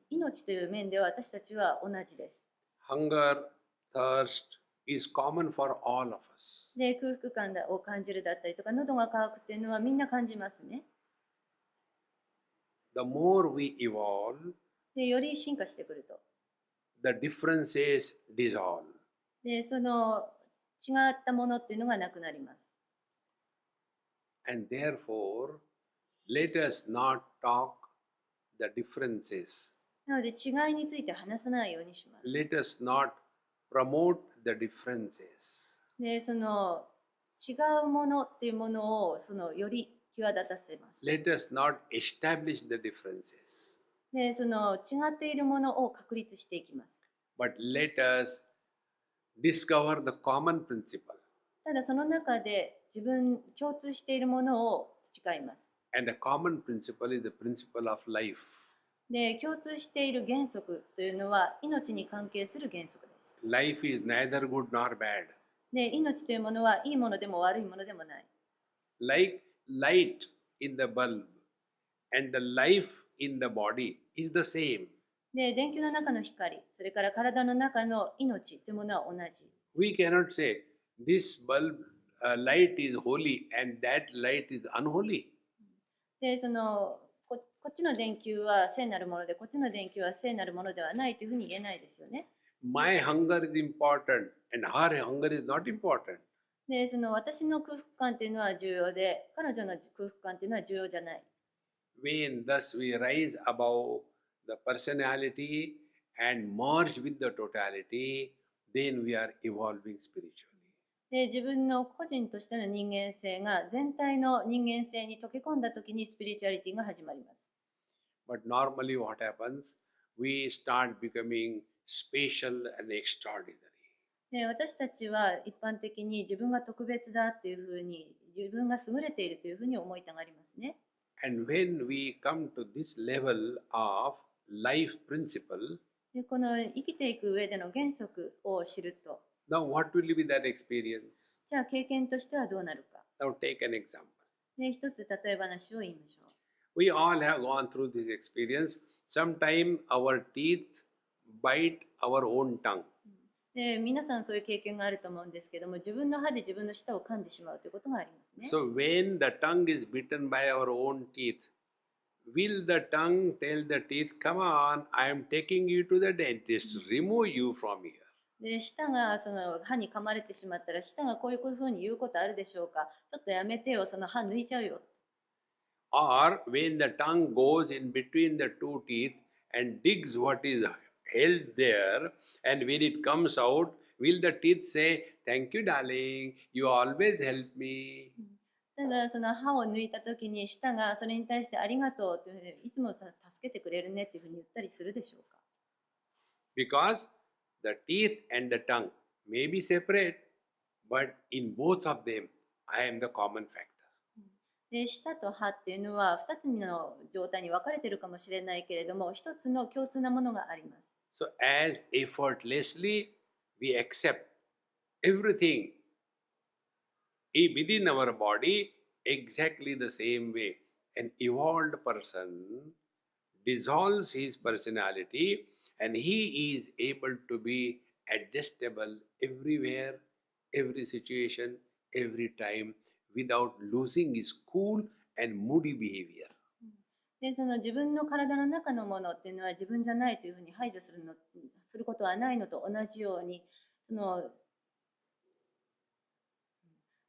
命という面では私たちは同じです。
Hunger, thirst is common for all of us.
で、空腹感を感じるだったりとか、喉が渇くっていうのはみんな感じますね。
The more we evolve,
で、より進化してくると。
the differences dissolve.
で、その違ったものっていうのがなくなります。
And therefore, let us not talk the differences.
なので違いについて話さないようにします。
Let us not promote the differences.
で、その違うものっていうものをより際立たせます。
Let us not establish the differences.
で、その違っているものを確立していきます。
But let us discover the common principle.
ただその中で共通しているものを培います。
And the common principle is the principle of life.
で、共通している原則というのは命に関係する原則です。
Life is neither good nor bad.
で、命というものはいいものでも悪いものでもない。
Like light in the bulb and the life in the body is the same.
で、電球の中の光、それから体の中の命というものは同じ。
We cannot say this bulb light is holy and that light is unholy.
で、こっちの電球は聖なるもので、こっちの電球は聖なるものではないというふうに言えないですよね。
My hunger is important and her hunger is not important.
で、私の空腹感というのは重要で、彼女の空腹感というのは重要じゃない。
When thus we rise above the personality and merge with the totality, then we are evolving spiritually.
で、自分の個人としての人間性が全体の人間性に溶け込んだときにスピリチュアリティが始まります。
But normally what happens? We start becoming special and extraordinary.
で、私たちは一般的に自分が特別だっていうふうに、自分が優れているというふうに思いたがりますね。
And when we come to this level of life principle,
で、この生きていく上での原則を知ると、
now what will be that experience?
じゃあ経験としてはどうなるか。
Now take an example.
で、一つ例え話を言いましょう。
We all have gone through this experience. Sometime our teeth bite our own tongue.
で、皆さんそういう経験があると思うんですけども、自分の歯で自分の舌を噛んでしまうということがありますね。
So when the tongue is bitten by our own teeth, will the tongue tell the teeth, come on, I am taking you to the dentist, remove you from here?
で、舌が歯に噛まれてしまったら、舌がこういうふうに言うことあるでしょうか。ちょっとやめてよ、その歯抜いちゃうよ。
Or when the tongue goes in between the two teeth and digs what is held there, and when it comes out, will the teeth say, thank you, darling, you always help me?
ただ、その歯を抜いたときに、舌がそれに対してありがとうというふうに、いつも助けてくれるねっていうふうに言ったりするでしょうか。
Because the teeth and the tongue may be separate, but in both of them, I am the common factor.
で、舌と歯っていうのは2つの状態に分かれているかもしれないけれども、一つの共通なものがあります。
So as effortlessly we accept everything within our body exactly the same way, an evolved person dissolves his personality and he is able to be adjustable everywhere, every situation, every time without losing his cool and moody behavior.
で、自分の体の中のものっていうのは自分じゃないというふうに排除することはないのと同じように、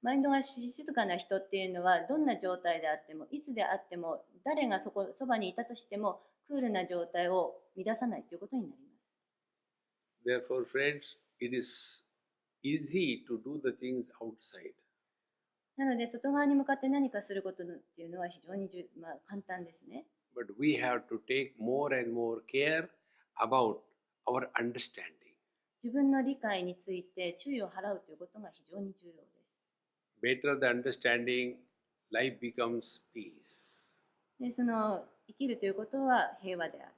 マインドが静かな人っていうのはどんな状態であっても、いつであっても、誰がそばにいたとしてもクールな状態を乱さないということになります。
Therefore, friends, it is easy to do the things outside.
なので、外側に向かって何かすることっていうのは非常に簡単ですね。
But we have to take more and more care about our understanding.
自分の理解について注意を払うということが非常に重要です。
Better the understanding, life becomes peace.
で、生きるということは平和である。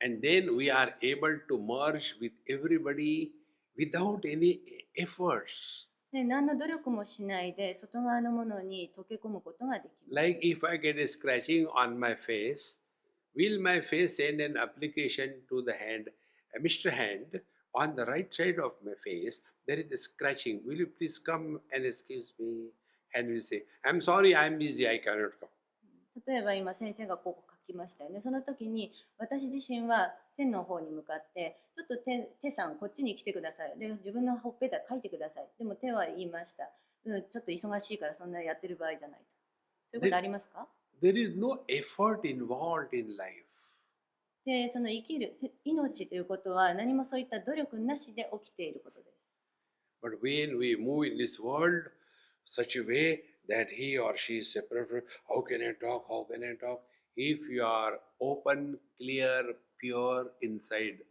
And then we are able to merge with everybody without any efforts.
で、何の努力もしないで外側のものに溶け込むことができます。
Like if I get a scratching on my face, will my face send an application to the hand? Mr. Hand, on the right side of my face, there is a scratching. Will you please come and excuse me? Hand will say, I'm sorry, I'm busy, I cannot come.
例えば今先生がここ書きましたよね。その時に私自身は手の方に向かってちょっと手さんこっちに来てください。で、自分のほっぺた書いてください。でも手は言いました。ちょっと忙しいからそんなやってる場合じゃないと。そういうことありますか？
There is no effort involved in life.
で、その生きる命ということは何もそういった努力なしで起きていることです。
But when we move in this world such a way that he or she is separate from, how can I talk? How can I talk? If you are open, clear, pure inside,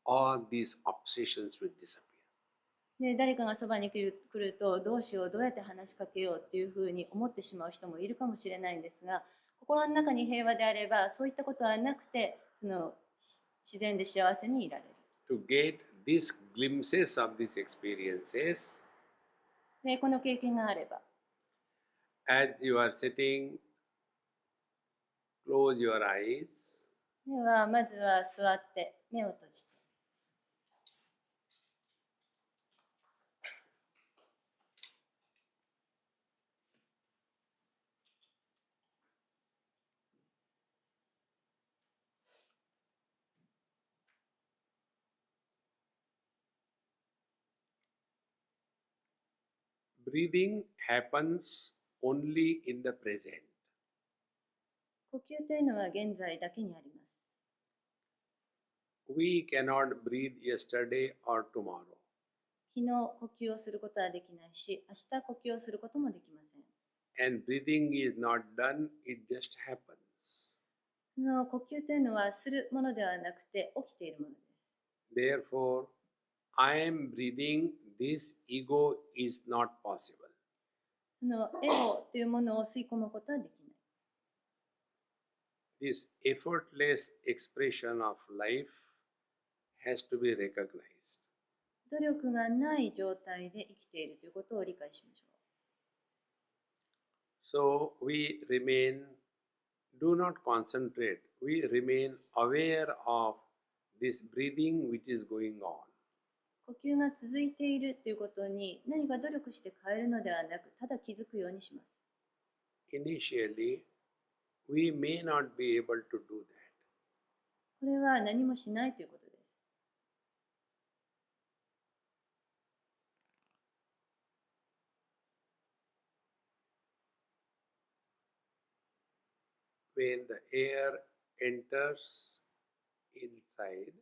all these obsessions will disappear.
で、誰かがそばに来ると、どうしよう、どうやって話しかけようっていうふうに思ってしまう人もいるかもしれないんですが、心の中に平和であれば、そういったことはなくて、自然で幸せにいられる。
To get these glimpses of these experiences,
で、この経験があれば、
as you are sitting, close your eyes.
では、まずは座って目を閉じて、
Breathing happens only in the present.
呼吸というのは現在だけにあります。
We cannot breathe yesterday or tomorrow.
昨日呼吸をすることはできないし、明日呼吸をすることもできません。
And breathing is not done, it just happens.
その呼吸というのはするものではなくて起きているものです。
Therefore, I am breathing, this ego is not possible.
そのエゴというものを吸い込むことはできない。
This effortless expression of life has to be recognized.
努力がない状態で生きているということを理解しましょう。
So we remain, do not concentrate, we remain aware of this breathing which is going on.
呼吸が続いているということに何か努力して変えるのではなく、ただ気づくようにします。
Initially, we may not be able to do that.
これは何もしないということです。
When the air enters inside,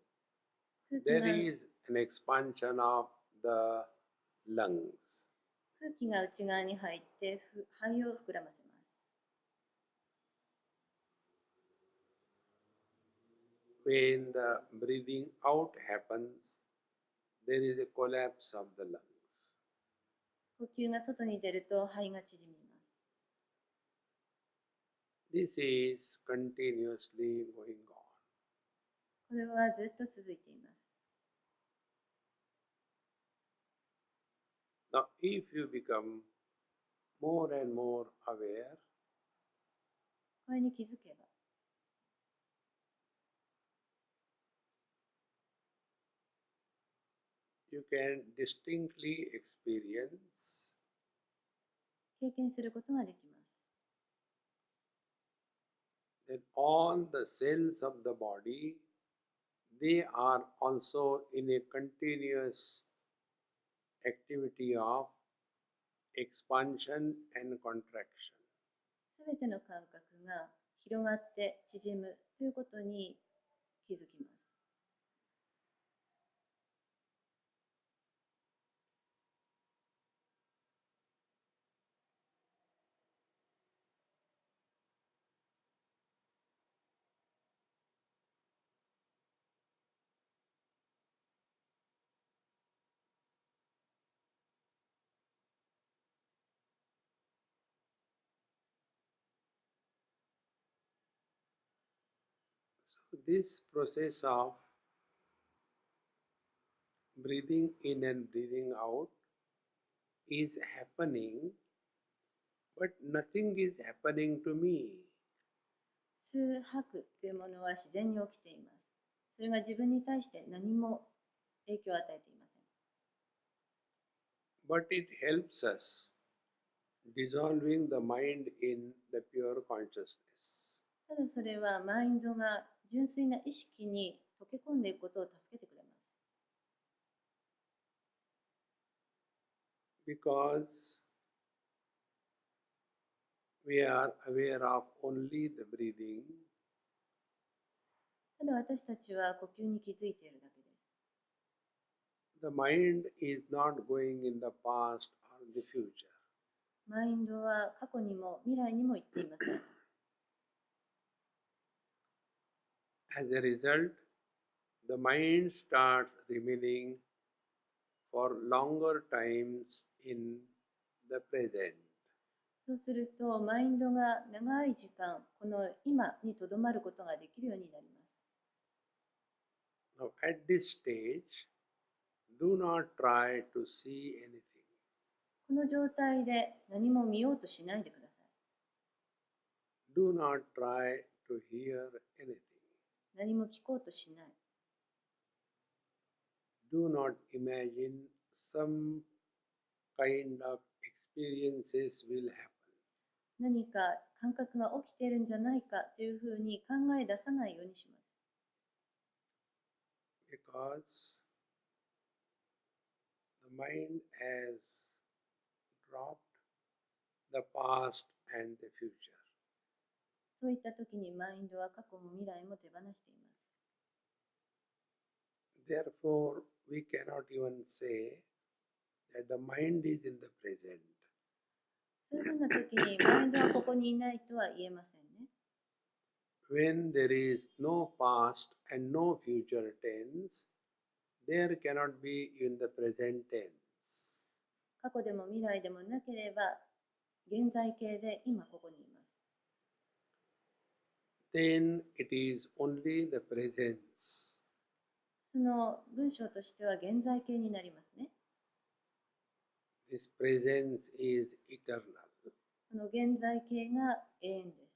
空気
there
が
is an expansion of the lungs.
空気が内側に入って肺を膨らませます。
When the breathing out happens, there is a collapse of the lungs.
呼吸が外に出ると肺が縮みます。
This is continuously going on.
これはずっと続いています。
Now, if you become more and more aware,
これに気づけば、
you can distinctly experience
経験することができます。
that all the cells of the body, they are also in a continuous activity of expansion and contraction.
すべての感覚が広がって縮むということに気づきます。
So, this process of breathing in and breathing out is happening, but nothing is happening to me.
吸う吐くというものは自然に起きています。それが自分に対して何も影響を与えていません。
But it helps us dissolving the mind in the pure consciousness.
ただそれはマインドが純粋な意識に溶け込んでいくことを助けてくれます。
Because we are aware of only the breathing,
ただ私たちは呼吸に気づいているだけです。
the mind is not going in the past or the future.
マインドは過去にも未来にも行っていません。
As a result, the mind starts remaining for longer times in the present.
そうすると、マインドが長い時間、この今にとどまることができるようになります。
Now, at this stage, do not try to see anything.
この状態で何も見ようとしないでください。
Do not try to hear anything.
何も聞こうとしない。
Do not imagine some kind of experiences will happen.
何か感覚が起きているんじゃないかというふうに考え出さないようにします。
Because the mind has dropped the past and the future.
そういった時にマインドは過去も未来も手放しています。
Therefore, we cannot even say that the mind is in the present.
そういうふうな時にマインドはここにいないとは言えませんね。
When there is no past and no future tense, there cannot be in the present tense.
過去でも未来でもなければ現在形で今ここにいます。
Then it is only the presence.
その文章としては現在形になりますね。
This presence is eternal.
この現在形が永遠です。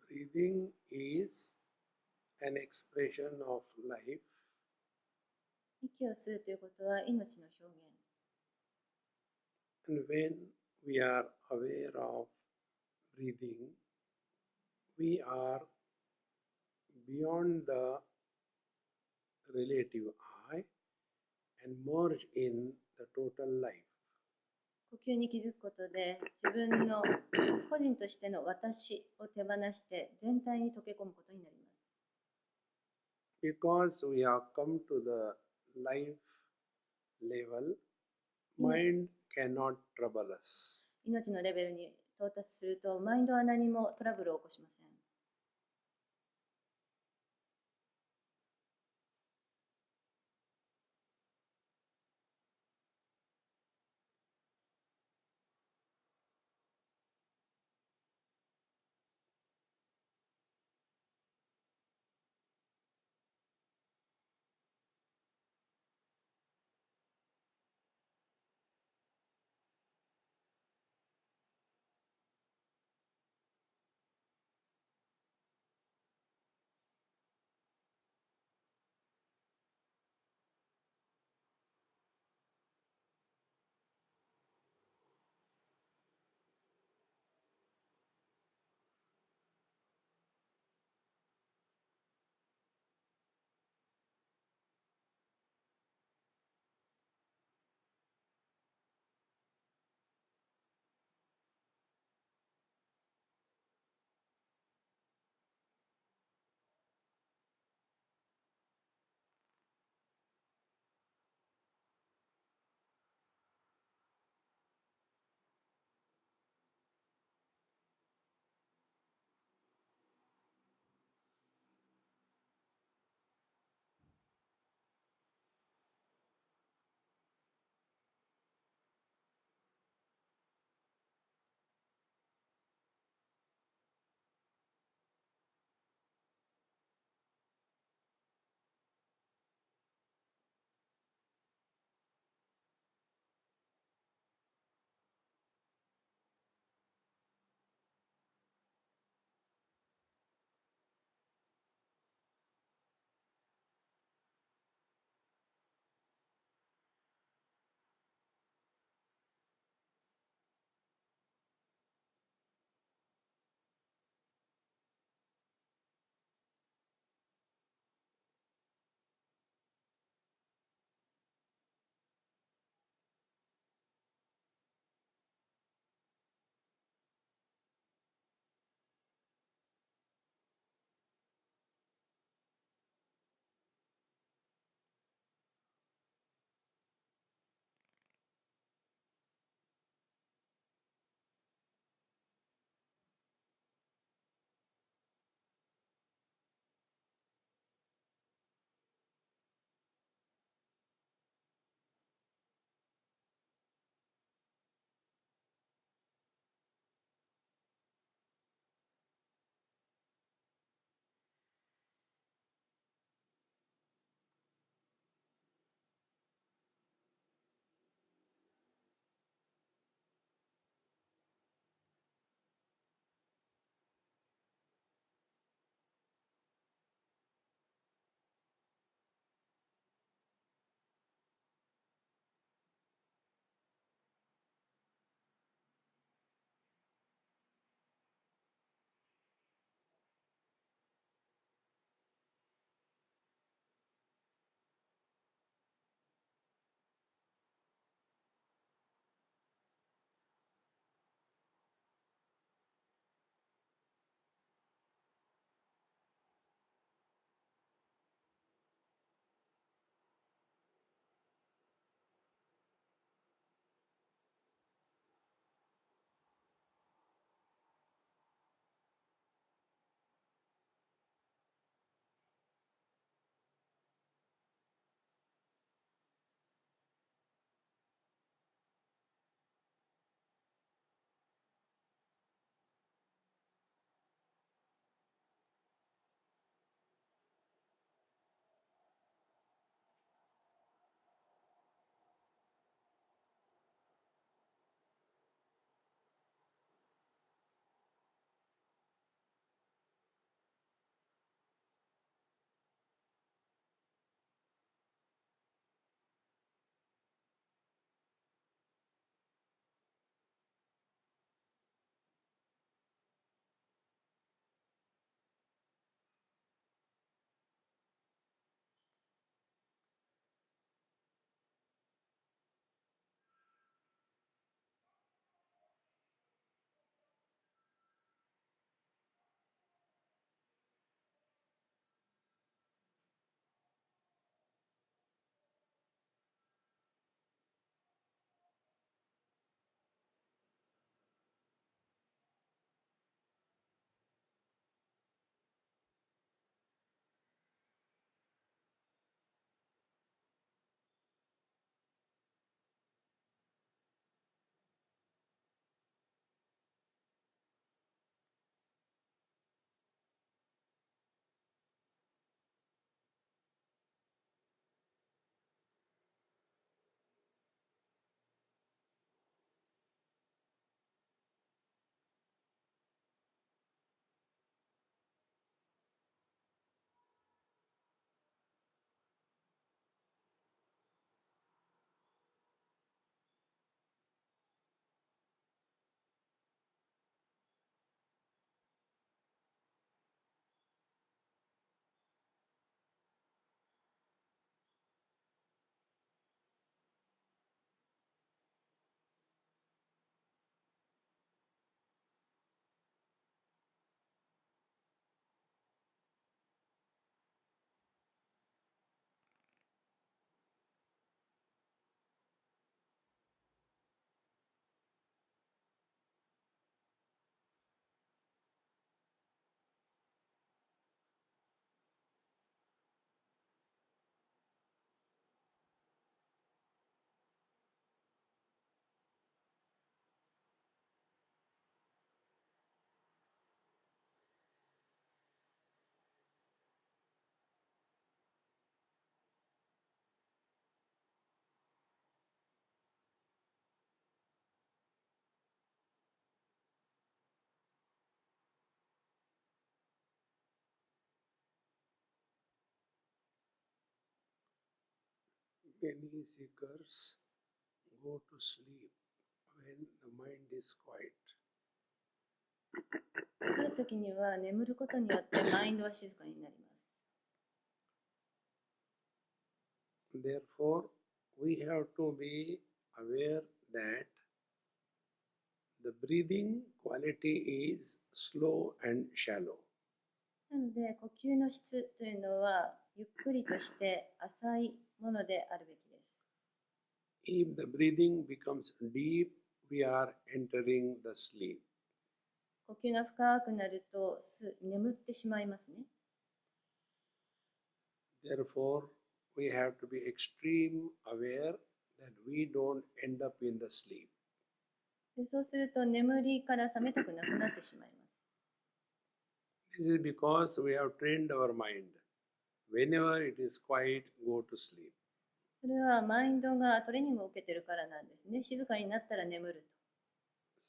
breathing is an expression of life,
息を吸うということは命の表現。
and when we are aware of breathing, we are beyond the relative I and merge in the total life.
呼吸に気づくことで自分の個人としての私を手放して全体に溶け込むことになります。
Because we have come to the life level, mind cannot trouble us.
命のレベルに到達するとマインドは何もトラブルを起こしません。
Many seekers go to sleep when the mind is quiet.
ある時には眠ることによってマインドは静かになります。
Therefore, we have to be aware that the breathing quality is slow and shallow.
なので呼吸の質というのはゆっくりとして浅いものであるべきです。
If the breathing becomes deep, we are entering the sleep.
呼吸が深くなると眠ってしまいますね。
Therefore, we have to be extreme aware that we don't end up in the sleep.
でそうすると眠りから覚めたくなくなってしまいます。
This is because we have trained our mind. Whenever it is quiet, go to sleep.
それはマインドがトレーニングを受けてるからなんですね。静かになったら眠る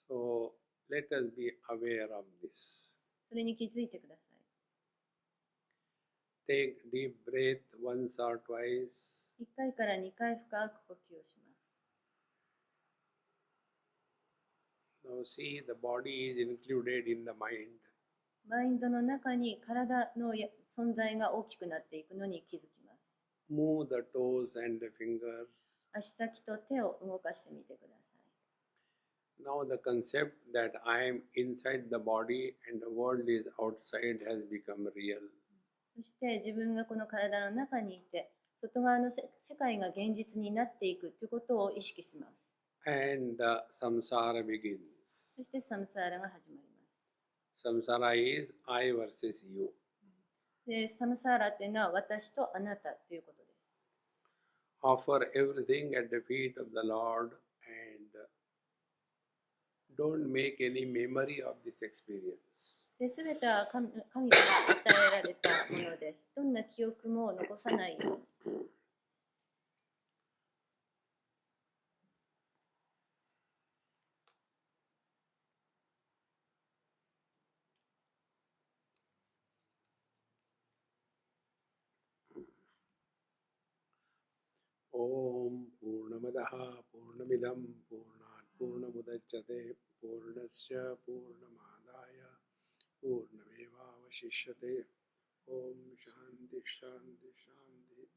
と。
So, let us be aware of this.
それに気づいてください。
Take deep breath once or twice.
1回から2回深く呼吸をします。
Now see, the body is included in the mind.
マインドの中に体の存在が大きくなっていくのに気づきます。
Move the toes and the fingers.
足先と手を動かしてみてください。
Now the concept that I am inside the body and the world is outside has become real.
そして自分がこの体の中にいて、外側の世界が現実になっていくということを意識します。
And samsara begins.
そしてサムサーラが始まります。
Samsara is I versus you.
で、サムサーラというのは私とあなたということです。
Offer everything at the feet of the Lord and don't make any memory of this experience.
で、すべては神から与えられたものです。どんな記憶も残さないように。
Om Purnamadaha Purnamidam Purnat Purnamudachyate Purnasya Purnamadaya Purnameva Vashishyate Om Shanti Shanti Shanti